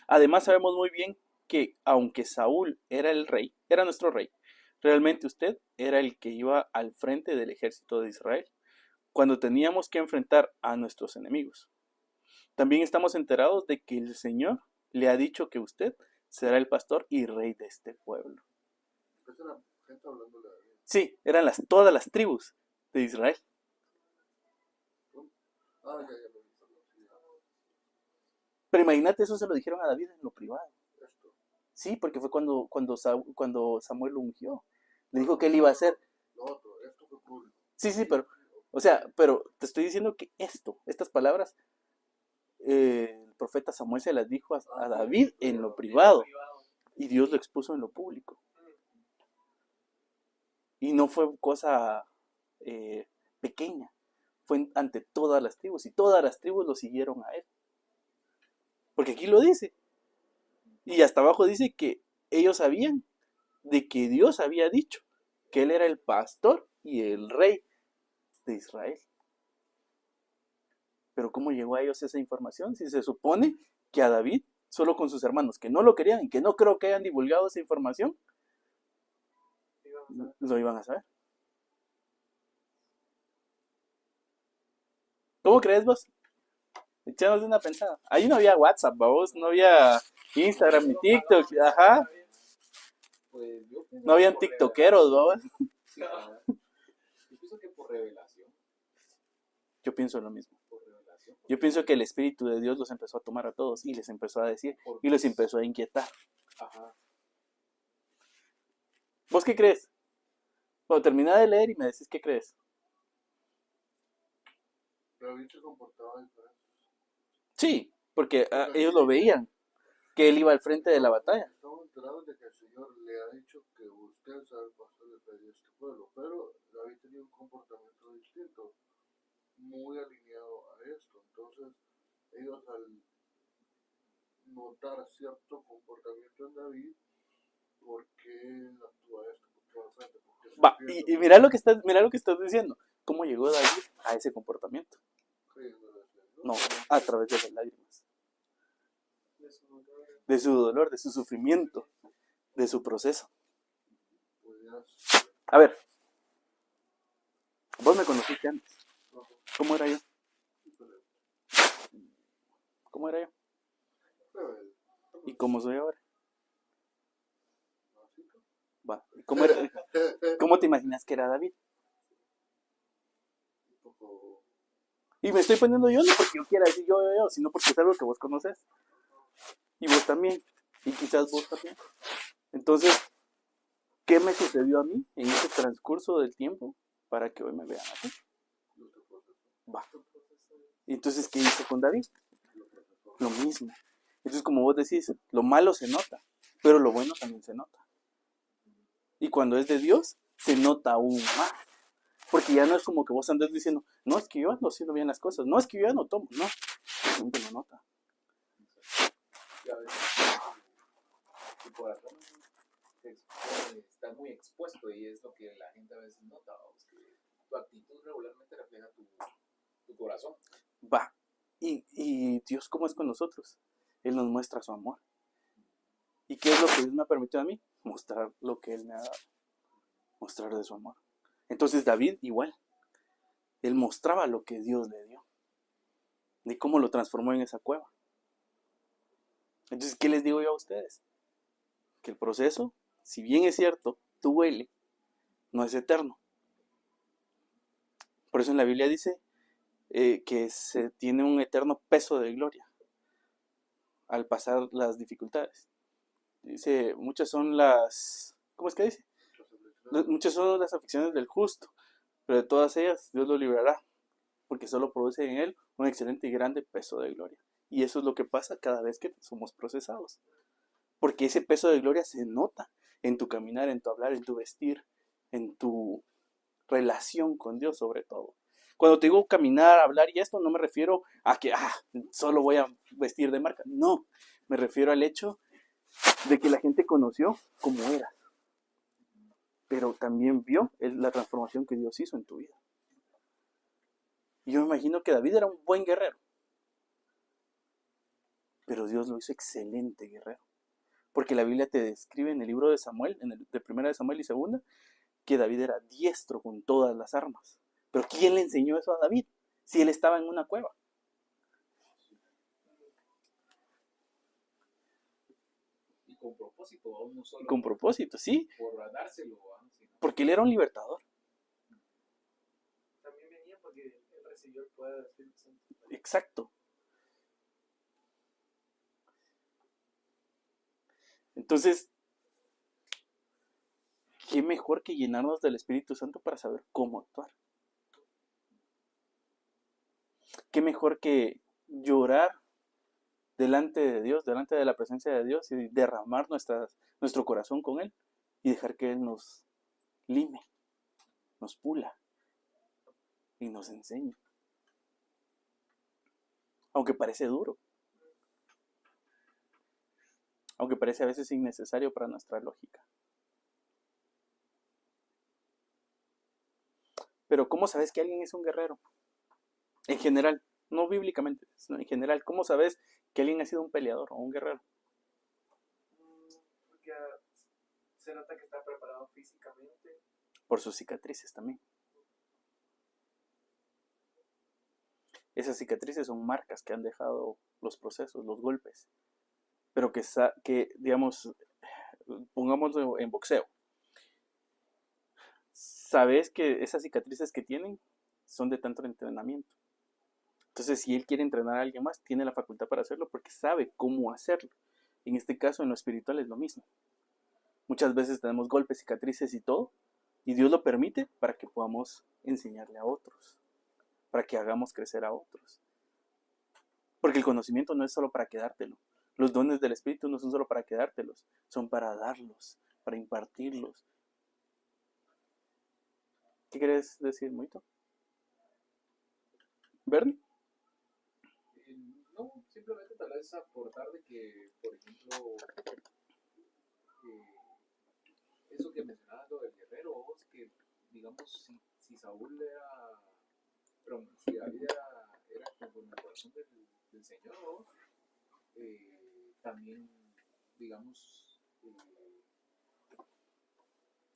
Además sabemos muy bien que aunque Saúl era el rey, era nuestro rey, realmente usted era el que iba al frente del ejército de Israel, cuando teníamos que enfrentar a nuestros enemigos. También estamos enterados de que el Señor le ha dicho que usted será el pastor y rey de este pueblo. Sí, eran todas las tribus de Israel. Pero imagínate, eso se lo dijeron a David en lo privado. Sí, porque fue cuando Samuel lo ungió. Le dijo que él iba a hacer. Sí, pero, pero te estoy diciendo que estas palabras, el profeta Samuel se las dijo a David en lo privado. Y Dios lo expuso en lo público. Y no fue cosa pequeña. Fue ante todas las tribus. Y todas las tribus lo siguieron a él. Porque aquí lo dice. Y hasta abajo dice que ellos sabían de que Dios había dicho que él era el pastor y el rey de Israel. Pero ¿cómo llegó a ellos esa información? Si se supone que a David, solo con sus hermanos que no lo querían y que no creo que hayan divulgado esa información, lo iban a saber. ¿Cómo crees vos? Echamos una pensada. Ahí no había WhatsApp, vos, no había Instagram ni TikTok, ajá. Pues yo pienso No habían que por tiktokeros, vos. revelación. Sí, ¿verdad? Yo pienso que por revelación. Yo pienso lo mismo. Por revelación. Yo pienso que el Espíritu de Dios los empezó a tomar a todos y les empezó a decir y los empezó a inquietar. Ajá. ¿Vos qué crees? Bueno, termina de leer y me decís qué crees. David se comportaba diferente. Sí, porque ellos lo veían, que él iba al frente de la batalla. Estamos enterados de que el Señor le ha dicho que usted sabe pasar el rey de este pueblo, pero David tenía un comportamiento distinto, muy alineado a esto. Entonces, ellos al notar cierto comportamiento en David, ¿por qué actúa esto? ¿Por qué va al frente? ¿Por qué se Va, pierde? y mira lo que estás diciendo. ¿Cómo llegó David a ese comportamiento? No, a través de las lágrimas, de su dolor, de su sufrimiento, de su proceso. A ver, vos me conociste antes. ¿Cómo era yo? ¿Cómo era yo? ¿Y cómo soy ahora? Va, ¿cómo te imaginas que era David? Y me estoy poniendo yo no porque yo quiera decir yo, sino porque es algo que vos conoces. Y vos también. Y quizás vos también. Entonces, ¿qué me sucedió a mí en ese transcurso del tiempo para que hoy me vean así? Va. Y entonces, ¿qué hice con David? Lo mismo. Entonces, como vos decís, lo malo se nota, pero lo bueno también se nota. Y cuando es de Dios, se nota aún más. Porque ya no es como que vos andes diciendo, no, es que yo ando haciendo bien las cosas, no, es que yo ya no tomo, no. La gente lo nota. Y a veces tu corazón está muy expuesto y es lo que la gente a veces nota. Que tu actitud regularmente refleja tu corazón. Va. Y Dios, ¿cómo es con nosotros? Él nos muestra su amor. ¿Y qué es lo que Dios me ha permitido a mí? Mostrar lo que Él me ha dado. Mostrar de su amor. Entonces David igual. Él mostraba lo que Dios le dio. De cómo lo transformó en esa cueva. Entonces, ¿qué les digo yo a ustedes? Que el proceso, si bien es cierto, duele, no es eterno. Por eso en la Biblia dice que se tiene un eterno peso de gloria al pasar las dificultades. Dice, muchas son las... ¿Cómo es que dice? Muchas son las aflicciones del justo, pero de todas ellas Dios lo librará, porque solo produce en él un excelente y grande peso de gloria. Y eso es lo que pasa cada vez que somos procesados. Porque ese peso de gloria se nota en tu caminar, en tu hablar, en tu vestir, en tu relación con Dios sobre todo. Cuando te digo caminar, hablar y esto, no me refiero a que solo voy a vestir de marca. No, me refiero al hecho de que la gente conoció cómo eras, pero también vio la transformación que Dios hizo en tu vida. Y yo me imagino que David era un buen guerrero, pero Dios lo hizo excelente guerrero. Porque la Biblia te describe en el libro de Samuel, de primera de Samuel y segunda, que David era diestro con todas las armas. Pero ¿quién le enseñó eso a David? Si él estaba en una cueva. Y con propósito, aún no solo. Con propósito, sí. Por dárselo, sino Porque él era un libertador. También venía porque él recibió el poder del Espíritu Santo. Exacto. Entonces, ¿qué mejor que llenarnos del Espíritu Santo para saber cómo actuar? ¿Qué mejor que llorar delante de Dios, delante de la presencia de Dios y derramar nuestro corazón con Él y dejar que Él nos lime, nos pula y nos enseñe? Aunque parece duro. Aunque parece a veces innecesario para nuestra lógica. Pero ¿cómo sabes que alguien es un guerrero? En general, no bíblicamente, sino en general. ¿Cómo sabes que alguien ha sido un peleador o un guerrero? Porque se nota que está preparado físicamente. Por sus cicatrices también. Esas cicatrices son marcas que han dejado los procesos, los golpes. Pero que digamos, pongámoslo en boxeo. Sabes que esas cicatrices que tienen son de tanto entrenamiento. Entonces, si él quiere entrenar a alguien más, tiene la facultad para hacerlo porque sabe cómo hacerlo. En este caso, en lo espiritual es lo mismo. Muchas veces tenemos golpes, cicatrices y todo, y Dios lo permite para que podamos enseñarle a otros, para que hagamos crecer a otros. Porque el conocimiento no es solo para quedártelo. Los dones del Espíritu no son solo para quedártelos, son para darlos, para impartirlos. ¿Qué quieres decir, Muito? ¿Bernie? No, simplemente tal vez aportar de que, por ejemplo, eso que mencionabas, lo del guerrero, vos, que digamos, si Saúl era, perdón, si David era conforme al corazón del Señor, vos, también, digamos,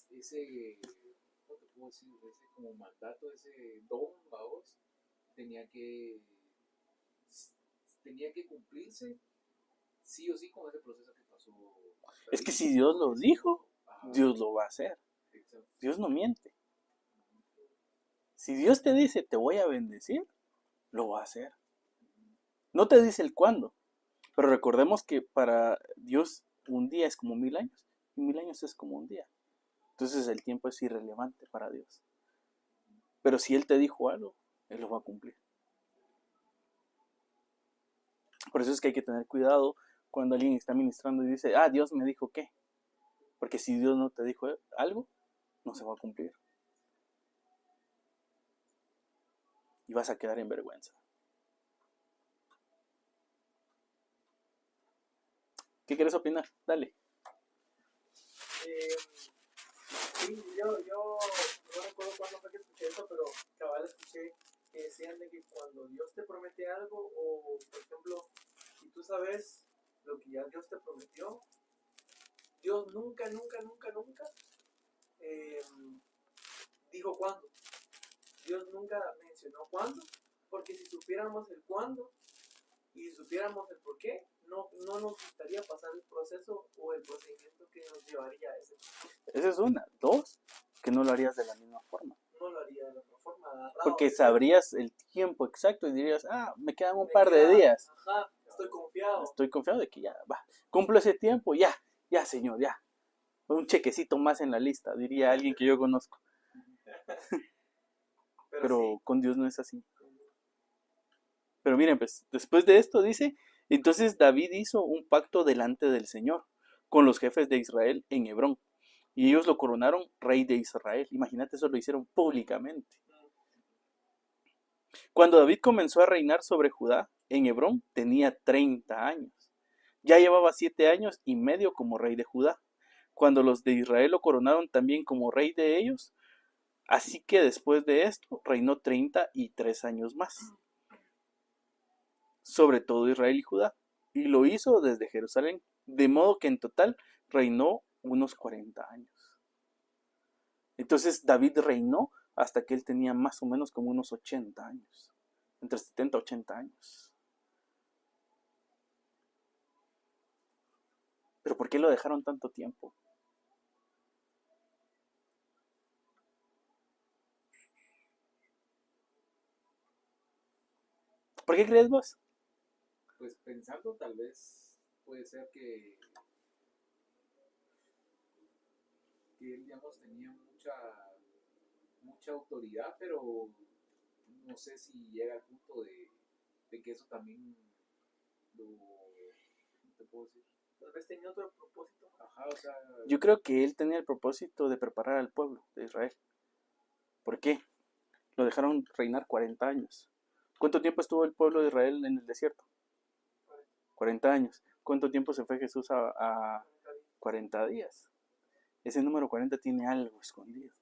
ese, ¿cómo te puedo decir? Ese como mandato, ese don, vos, tenía que cumplirse sí o sí con ese proceso que pasó. Es que si Dios lo dijo, Ajá, Dios lo va a hacer. exacto. Dios no miente. Si Dios te dice, te voy a bendecir, lo va a hacer. No te dice el cuándo, pero recordemos que para Dios un día es como 1000 años y 1000 años es como un día. Entonces el tiempo es irrelevante para Dios. Pero si Él te dijo algo, Él lo va a cumplir. Por eso es que hay que tener cuidado cuando alguien está ministrando y dice, Dios me dijo qué. Porque si Dios no te dijo algo, no se va a cumplir. Y vas a quedar en vergüenza. ¿Qué quieres opinar? Dale. Sí, yo no recuerdo cuándo fue que escuché eso, pero cabal escuché que decían de que cuando Dios te promete algo, o por ejemplo, si tú sabes lo que ya Dios te prometió, Dios nunca dijo cuándo. Dios nunca mencionó cuándo, porque si supiéramos el cuándo y si supiéramos el por qué, no nos gustaría pasar el proceso o el procedimiento que nos llevaría a ese. Esa es una. 2, que no lo harías de la misma forma. No lo haría de la misma forma, agarrado. Porque sabrías el tiempo exacto y dirías, me quedan un par de días. Ajá, estoy confiado. Estoy confiado de que ya va. Cumplo ese tiempo, ya, Señor, ya. Un chequecito más en la lista, diría alguien que yo conozco. Pero sí, con Dios no es así. Pero miren, pues, después de esto dice, entonces David hizo un pacto delante del Señor con los jefes de Israel en Hebrón. Y ellos lo coronaron rey de Israel. Imagínate, eso lo hicieron públicamente. Cuando David comenzó a reinar sobre Judá, en Hebrón tenía 30 años. Ya llevaba 7 años y medio como rey de Judá, cuando los de Israel lo coronaron también como rey de ellos. Así que después de esto reinó 33 años más sobre todo Israel y Judá, y lo hizo desde Jerusalén, de modo que en total reinó unos 40 años. Entonces David reinó hasta que él tenía más o menos como unos 80 años, entre 70 y 80 años. ¿Pero por qué lo dejaron tanto tiempo? ¿Por qué crees vos? Pues pensando, tal vez puede ser que él, digamos, tenía mucha autoridad, pero no sé si llega al punto de que eso también lo, ¿cómo te puedo decir? Tal vez tenía otro propósito. Ajá, o sea, Yo creo que él tenía el propósito de preparar al pueblo de Israel. ¿Por qué? Lo dejaron reinar 40 años. ¿Cuánto tiempo estuvo el pueblo de Israel en el desierto? 40 años. ¿Cuánto tiempo se fue Jesús a 40 días? Ese número 40 tiene algo escondido.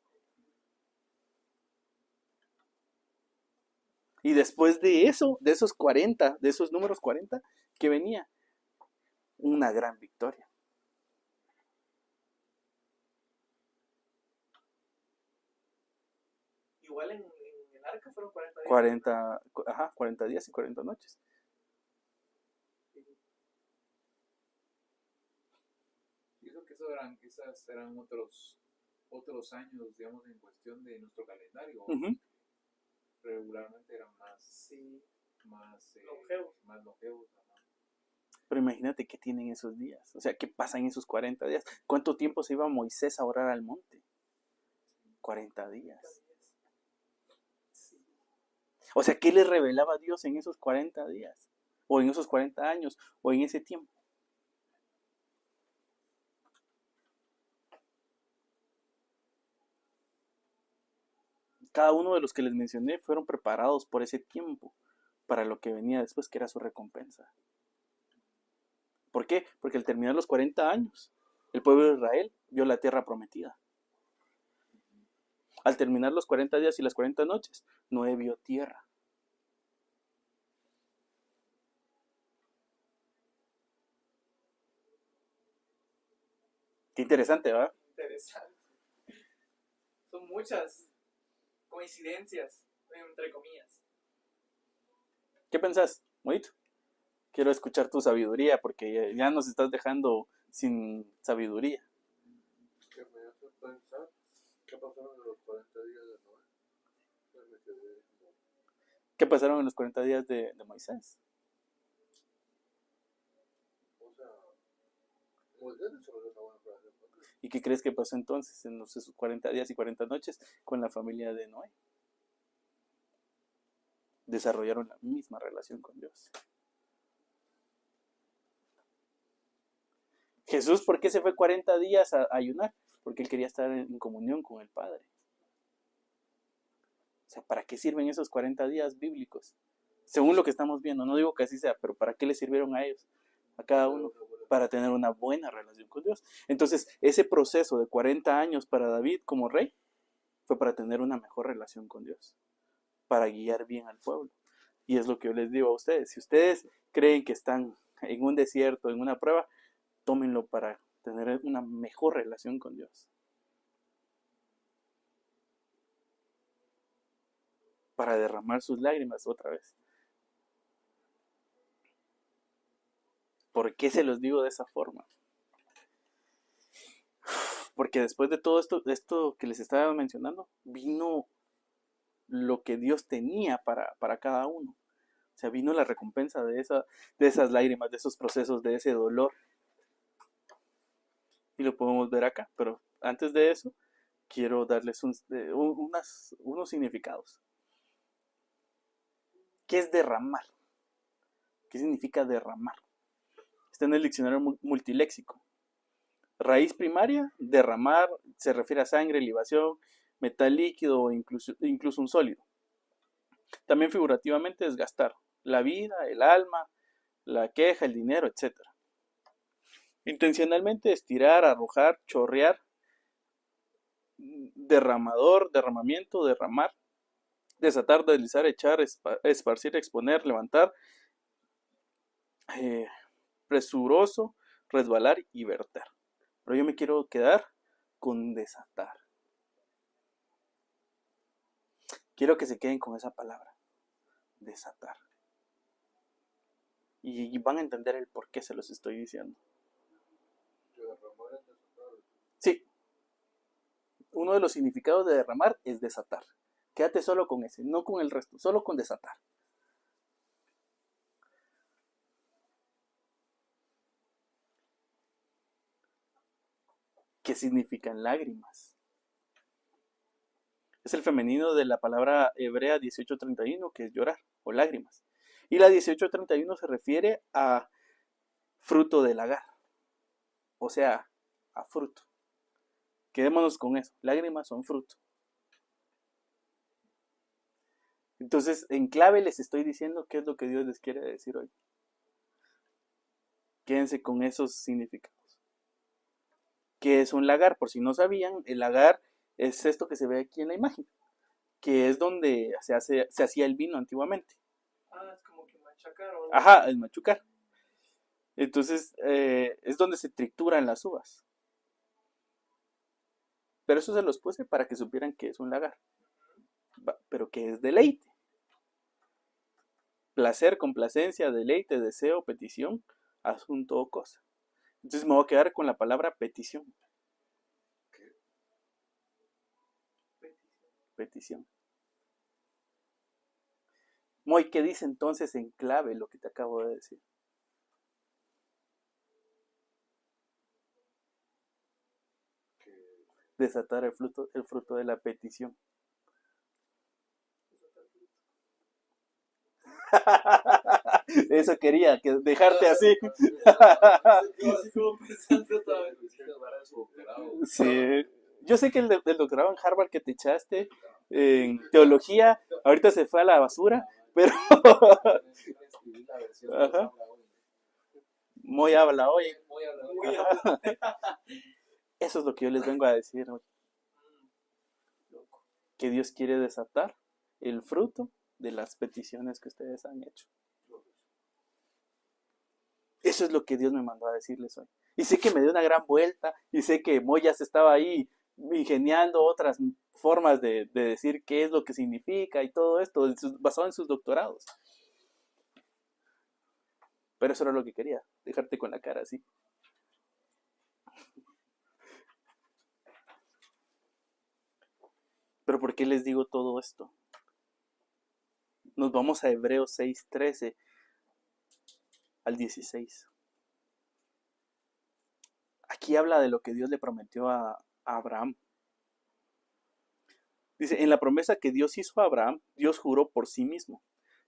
Y después de eso, de esos 40, de esos números 40, que venía una gran victoria. Igual en el arca fueron 40 días. 40 días y 40 noches. Y eso que quizás eran otros años, digamos, en cuestión de nuestro calendario. Ujú. Regularmente eran más, Sí, más longevos. más longevos. Ajá. Pero imagínate qué tienen esos días. O sea, ¿qué pasa en esos 40 días? ¿Cuánto tiempo se iba Moisés a orar al monte? 40 días. Sí. O sea, ¿qué le revelaba Dios en esos 40 días? O en esos 40 años, o en ese tiempo. Cada uno de los que les mencioné fueron preparados por ese tiempo para lo que venía después, que era su recompensa. ¿Por qué? Porque al terminar los 40 años, el pueblo de Israel vio la tierra prometida. Al terminar los 40 días y las 40 noches, Noé vio tierra. Qué interesante, ¿verdad? Interesante. Son muchas coincidencias, entre comillas. ¿Qué pensás, Moito? Quiero escuchar tu sabiduría porque ya nos estás dejando sin sabiduría. Que me hace pensar qué pasaron en los 40 días de Noé. Pues me quedé como, ¿Qué pasaron en los 40 días de Moisés? o sea, Moisés desarrolló una buena relación con Dios. ¿Y qué crees que pasó entonces en esos 40 días y 40 noches con la familia de Noé? Desarrollaron la misma relación con Dios. Jesús, ¿por qué se fue 40 días a ayunar? Porque él quería estar en comunión con el Padre. O sea, ¿para qué sirven esos 40 días bíblicos? Según lo que estamos viendo, no digo que así sea, pero ¿para qué les sirvieron a ellos? A cada uno, para tener una buena relación con Dios. Entonces, ese proceso de 40 años para David como rey fue para tener una mejor relación con Dios, para guiar bien al pueblo. Y es lo que yo les digo a ustedes. Si ustedes creen que están en un desierto, en una prueba, tómenlo para tener una mejor relación con Dios. Para derramar sus lágrimas otra vez. ¿Por qué se los digo de esa forma? Porque después de todo esto que les estaba mencionando, vino lo que Dios tenía para cada uno. O sea, vino la recompensa de esas lágrimas, de esos procesos, de ese dolor. Y lo podemos ver acá. Pero antes de eso, quiero darles unos significados. ¿Qué es derramar? ¿Qué significa derramar? Está en el diccionario multiléxico. Raíz primaria, derramar, se refiere a sangre, libación, metal líquido o incluso un sólido. También figurativamente desgastar la vida, el alma, la queja, el dinero, etc. Intencionalmente estirar, arrojar, chorrear, derramador, derramamiento, derramar, desatar, deslizar, echar, esparcir, exponer, levantar, presuroso, resbalar y verter. Pero yo me quiero quedar con desatar. Quiero que se queden con esa palabra, desatar. Y van a entender el por qué se los estoy diciendo. Que derramar es desatar. Sí, uno de los significados de derramar es desatar. Quédate solo con ese, no con el resto, solo con desatar. ¿Qué significan lágrimas? Es el femenino de la palabra hebrea 1831, que es llorar o lágrimas. Y la 1831 se refiere a fruto del lagar, o sea, a fruto. Quedémonos con eso, lágrimas son fruto. Entonces, en clave les estoy diciendo qué es lo que Dios les quiere decir hoy. Quédense con esos significados. ¿Qué es un lagar? Por si no sabían, el lagar es esto que se ve aquí en la imagen. que es donde se hacía el vino antiguamente. Ah, es como que machacaron. Ajá, el machucar. Entonces, es donde se trituran las uvas. Pero eso se los puse para que supieran que es un lagar. Pero que es deleite. Placer, complacencia, deleite, deseo, petición, asunto o cosa. Entonces me voy a quedar con la palabra petición. Petición. Moy, ¿qué dice entonces en clave lo que te acabo de decir? Desatar el fruto de la petición. Eso quería, que dejarte así. Yo así como pensando otra vez. Sí. Yo sé que el doctorado en Harvard que te echaste en teología, ahorita se fue a la basura, pero ajá. Muy habla hoy. Eso es lo que yo les vengo a decir hoy. Que Dios quiere desatar el fruto de las peticiones que ustedes han hecho. Eso es lo que Dios me mandó a decirles hoy. Y sé que me dio una gran vuelta, y sé que Moyas estaba ahí ingeniando otras formas de decir qué es lo que significa y todo esto, basado en sus doctorados. Pero eso era lo que quería, dejarte con la cara así. Pero ¿por qué les digo todo esto? Nos vamos a Hebreos 6:13 al 16. Aquí habla de lo que Dios le prometió a Abraham. Dice, en la promesa que Dios hizo a Abraham, Dios juró por sí mismo,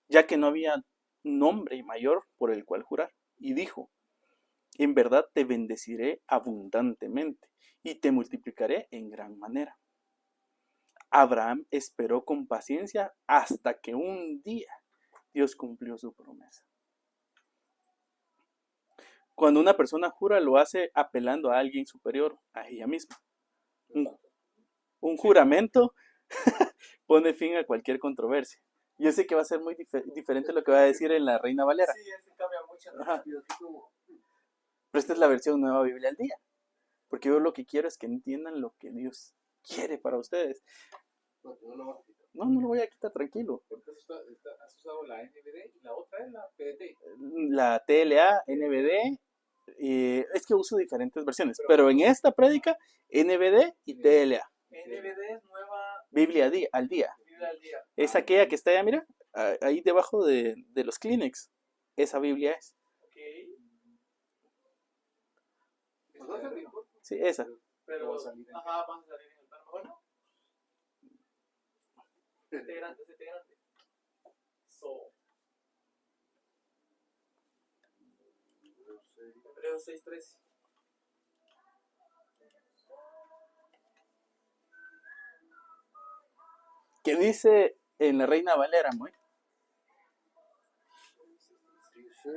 ya que no había nombre mayor por el cual jurar. Y dijo, en verdad te bendeciré abundantemente y te multiplicaré en gran manera. Abraham esperó con paciencia hasta que un día Dios cumplió su promesa. Cuando una persona jura, lo hace apelando a alguien superior a ella misma. Un juramento pone fin a cualquier controversia. Yo sé que va a ser muy diferente lo que va a decir en la Reina Valera. Sí, ese cambia mucho. Pero esta es la versión Nueva Biblia al Día. Porque yo lo que quiero es que entiendan lo que Dios quiere para ustedes. No lo voy a quitar, tranquilo. ¿Has usado la NBD y la otra es la PDT? La TLA, NBD, es que uso diferentes versiones. Pero en esta prédica, NBD y TLA. NBD es nueva Biblia al día. Biblia al día. Es aquella que está allá, mira, ahí debajo de los Kleenex. Esa Biblia es. Ok. Sí, esa. Pero, va a salir en- ajá, vas a salir en el plano. Mejor no. Este grande. So, Hebreos 6:13. ¿Qué dice en la Reina Valera, Moy? Dice,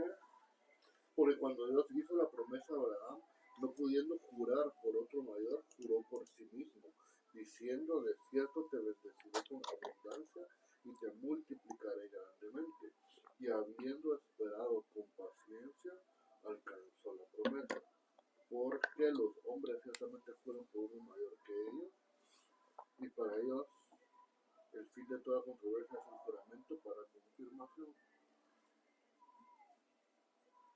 porque cuando Dios hizo la promesa a Abraham, no pudiendo jurar por otro mayor, juró por sí mismo, diciendo, de cierto te bendeciré con abundancia y te multiplicaré grandemente. Y habiendo esperado con paciencia, alcanzó la promesa. Porque los hombres ciertamente fueron por uno mayor que ellos, y para ellos el fin de toda controversia es un juramento para confirmación.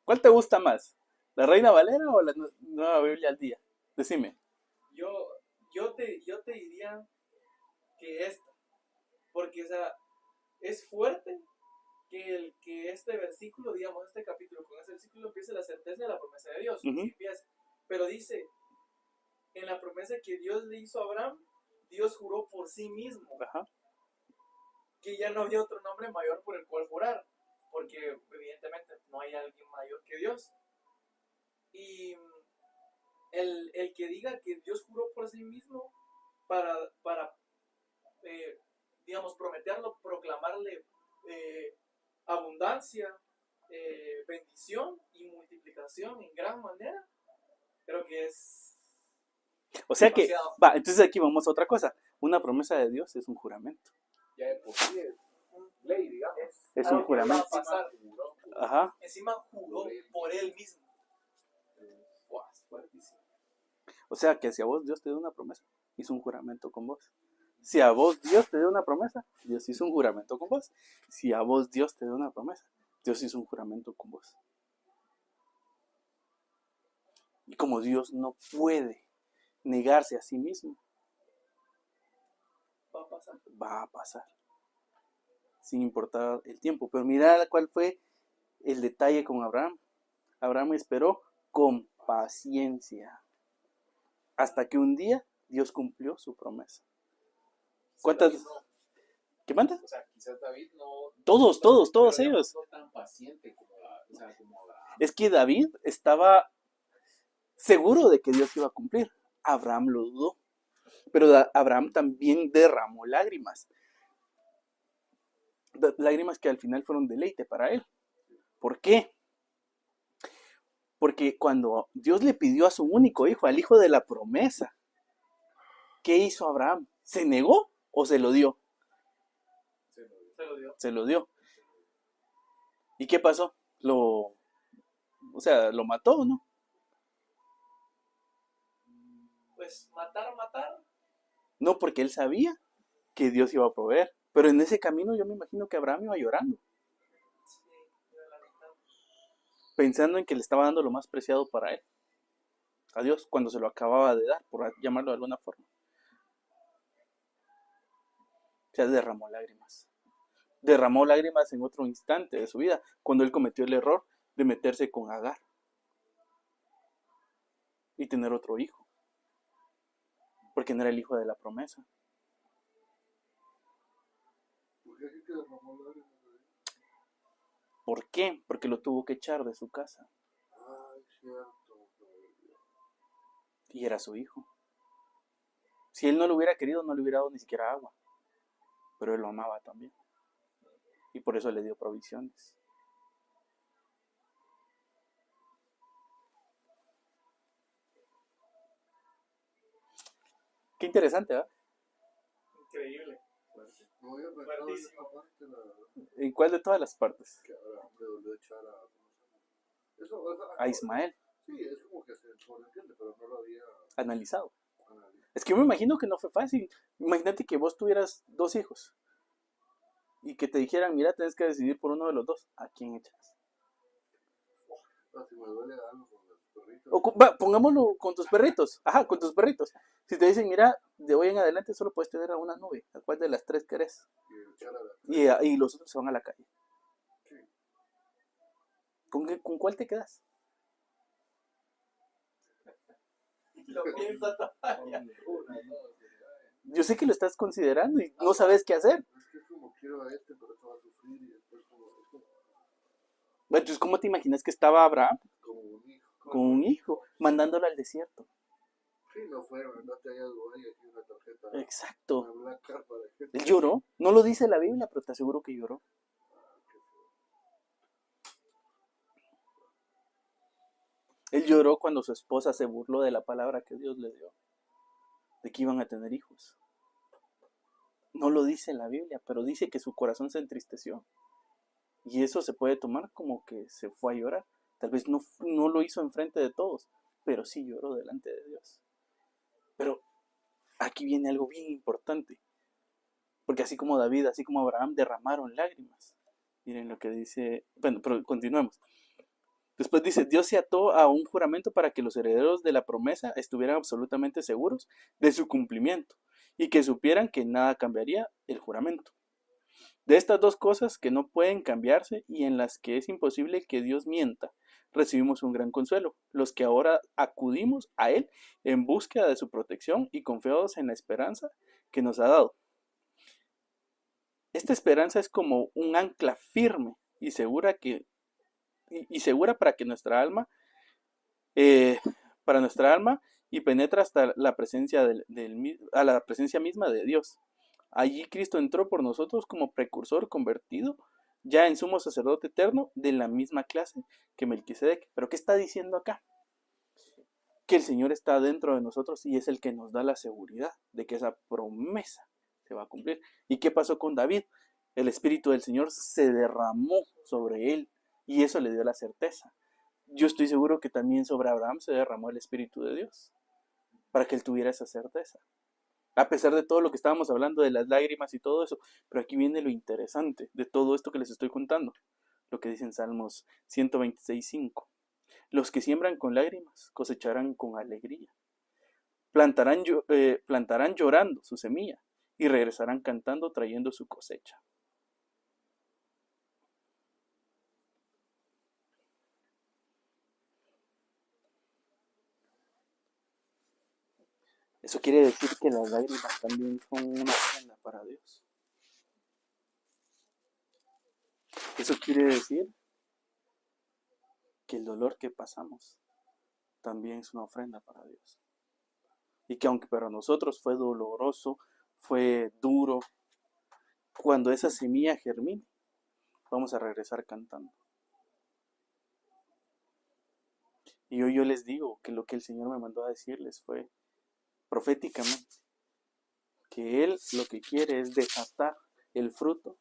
¿Cuál te gusta más? ¿La Reina Valera o la Nueva Biblia al Día? Decime. Yo te diría que esta. Porque, o sea, es fuerte que este versículo, digamos, este capítulo, con este versículo empiece la certeza de la promesa de Dios. Uh-huh. Sí empieza. Pero dice, en la promesa que Dios le hizo a Abraham, Dios juró por sí mismo. Ajá. Que ya no había otro nombre mayor por el cual jurar. Porque evidentemente no hay alguien mayor que Dios. Y el que diga que Dios juró por sí mismo para digamos, prometerlo, proclamarle abundancia, bendición y multiplicación en gran manera, creo que es O sea que, demasiado. va, entonces aquí vamos a otra cosa. Una promesa de Dios es un juramento. ya de por sí es ley, digamos. Es algo un que va a juramento. pasar. Ajá. Encima juró por él mismo. Es fuertísimo. O sea que si a vos Dios te dio una promesa, hizo un juramento con vos. Si a vos Dios te dio una promesa, Dios hizo un juramento con vos. Si a vos Dios te dio una promesa, Dios hizo un juramento con vos. Y como Dios no puede negarse a sí mismo, Va a pasar. va a pasar. Sin importar el tiempo. Pero mira cuál fue el detalle con Abraham. Abraham esperó con paciencia. Hasta que un día Dios cumplió su promesa. ¿Cuántas? David no, ¿Qué manda? o sea, quizás David no. Todos pero ellos. no tan paciente como, o sea, como Abraham. Es que David estaba seguro de que Dios iba a cumplir. Abraham lo dudó. Pero Abraham también derramó lágrimas. Lágrimas que al final fueron deleite para él. ¿Por qué? Porque cuando Dios le pidió a su único hijo, al hijo de la promesa, ¿qué hizo Abraham? ¿Se negó o se lo dio? Se lo dio. Se lo dio. ¿Y qué pasó? Lo mató, ¿o no? Pues matar. No, porque él sabía que Dios iba a proveer. Pero en ese camino yo me imagino que Abraham iba llorando, Sí, de la mitad. pensando en que le estaba dando lo más preciado para él, a Dios, cuando se lo acababa de dar, por llamarlo de alguna forma. O sea, derramó lágrimas. Derramó lágrimas en otro instante de su vida, cuando él cometió el error de meterse con Agar y tener otro hijo, porque no era el hijo de la promesa. ¿Por qué aquí que derramó lágrimas? ¿Por qué? Porque lo tuvo que echar de su casa Ay, cierto. y era su hijo. Si él no lo hubiera querido, no le hubiera dado ni siquiera agua, pero él lo amaba también y por eso le dio provisiones. Qué interesante, ¿verdad? Increíble. No había pensado en esa parte, la verdad. ¿En cuál de todas las partes? Que ahora le volvió a echar a... A Ismael, Sí, es como que se entiende, pero no lo había analizado. analizado. Es que yo me imagino que no fue fácil. Imagínate que vos tuvieras 2 hijos y que te dijeran, mira, tienes que decidir por uno de los 2. ¿A quién echas? Ah, si me duele algo con los perritos. O pongámoslo con tus perritos. Ajá, con tus perritos. Si te dicen, mira, de hoy en adelante solo puedes tener a una nube. ¿A cuál de las 3 querés? Y echar a la... Y los otros se van a la calle. Sí. ¿Con cuál te quedas? Lo piensa todavía. Yo sé que lo estás considerando y no sabes qué hacer. Es que es como quiero a este, pero esto va a sufrir y después Entonces, ¿cómo te imaginas que estaba Abraham como un hijo. con un hijo, mandándolo al desierto? Sí, no fue, andate allá a Dubái y aquí una tarjeta. Exacto. Una black card para que... Él lloró. No lo dice la Biblia, pero te aseguro que lloró. Él lloró cuando su esposa se burló de la palabra que Dios le dio, de que iban a tener hijos. No lo dice la Biblia, pero dice que su corazón se entristeció. Y eso se puede tomar como que se fue a llorar. Tal vez no lo hizo enfrente de todos, pero sí lloró delante de Dios. Pero aquí viene algo bien importante. Porque así como David, así como Abraham derramaron lágrimas. Miren lo que dice. Bueno, pero continuemos. Después dice, Dios se ató a un juramento para que los herederos de la promesa estuvieran absolutamente seguros de su cumplimiento y que supieran que nada cambiaría el juramento. De estas 2 cosas que no pueden cambiarse y en las que es imposible que Dios mienta, recibimos un gran consuelo, los que ahora acudimos a Él en búsqueda de su protección y confiados en la esperanza que nos ha dado. Esta esperanza es como un ancla firme y segura para que nuestra alma, y penetra hasta la presencia a la presencia misma de Dios. Allí Cristo entró por nosotros como precursor convertido, ya en sumo sacerdote eterno de la misma clase que Melquisedec. ¿Pero qué está diciendo acá? Que el Señor está dentro de nosotros y es el que nos da la seguridad de que esa promesa se va a cumplir. ¿Y qué pasó con David? El Espíritu del Señor se derramó sobre él y eso le dio la certeza. Yo estoy seguro que también sobre Abraham se derramó el Espíritu de Dios para que él tuviera esa certeza. A pesar de todo lo que estábamos hablando de las lágrimas y todo eso, pero aquí viene lo interesante de todo esto que les estoy contando, lo que dice en Salmos 126:5. Los que siembran con lágrimas cosecharán con alegría. Plantarán llorando su semilla y regresarán cantando trayendo su cosecha. Eso quiere decir que las lágrimas también son una ofrenda para Dios. Eso quiere decir que el dolor que pasamos también es una ofrenda para Dios. Y que aunque para nosotros fue doloroso, fue duro, cuando esa semilla germine, vamos a regresar cantando. Y hoy yo les digo que lo que el Señor me mandó a decirles fue proféticamente, que Él lo que quiere es desatar el fruto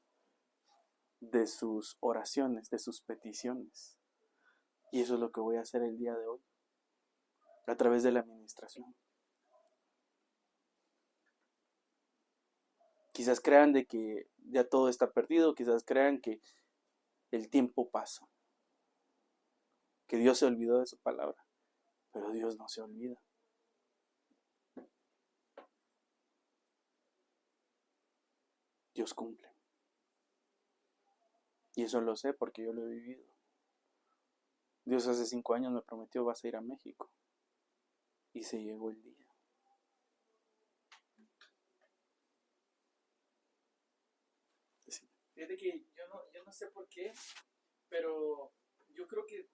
de sus oraciones, de sus peticiones. Y eso es lo que voy a hacer el día de hoy, a través de la administración. Quizás crean de que ya todo está perdido, quizás crean que el tiempo pasa, que Dios se olvidó de su palabra, pero Dios no se olvida. Dios cumple. Y eso lo sé porque yo lo he vivido. Dios hace 5 años me prometió: vas a ir a México. Y se llegó el día. Fíjate que yo no sé por qué, pero yo creo que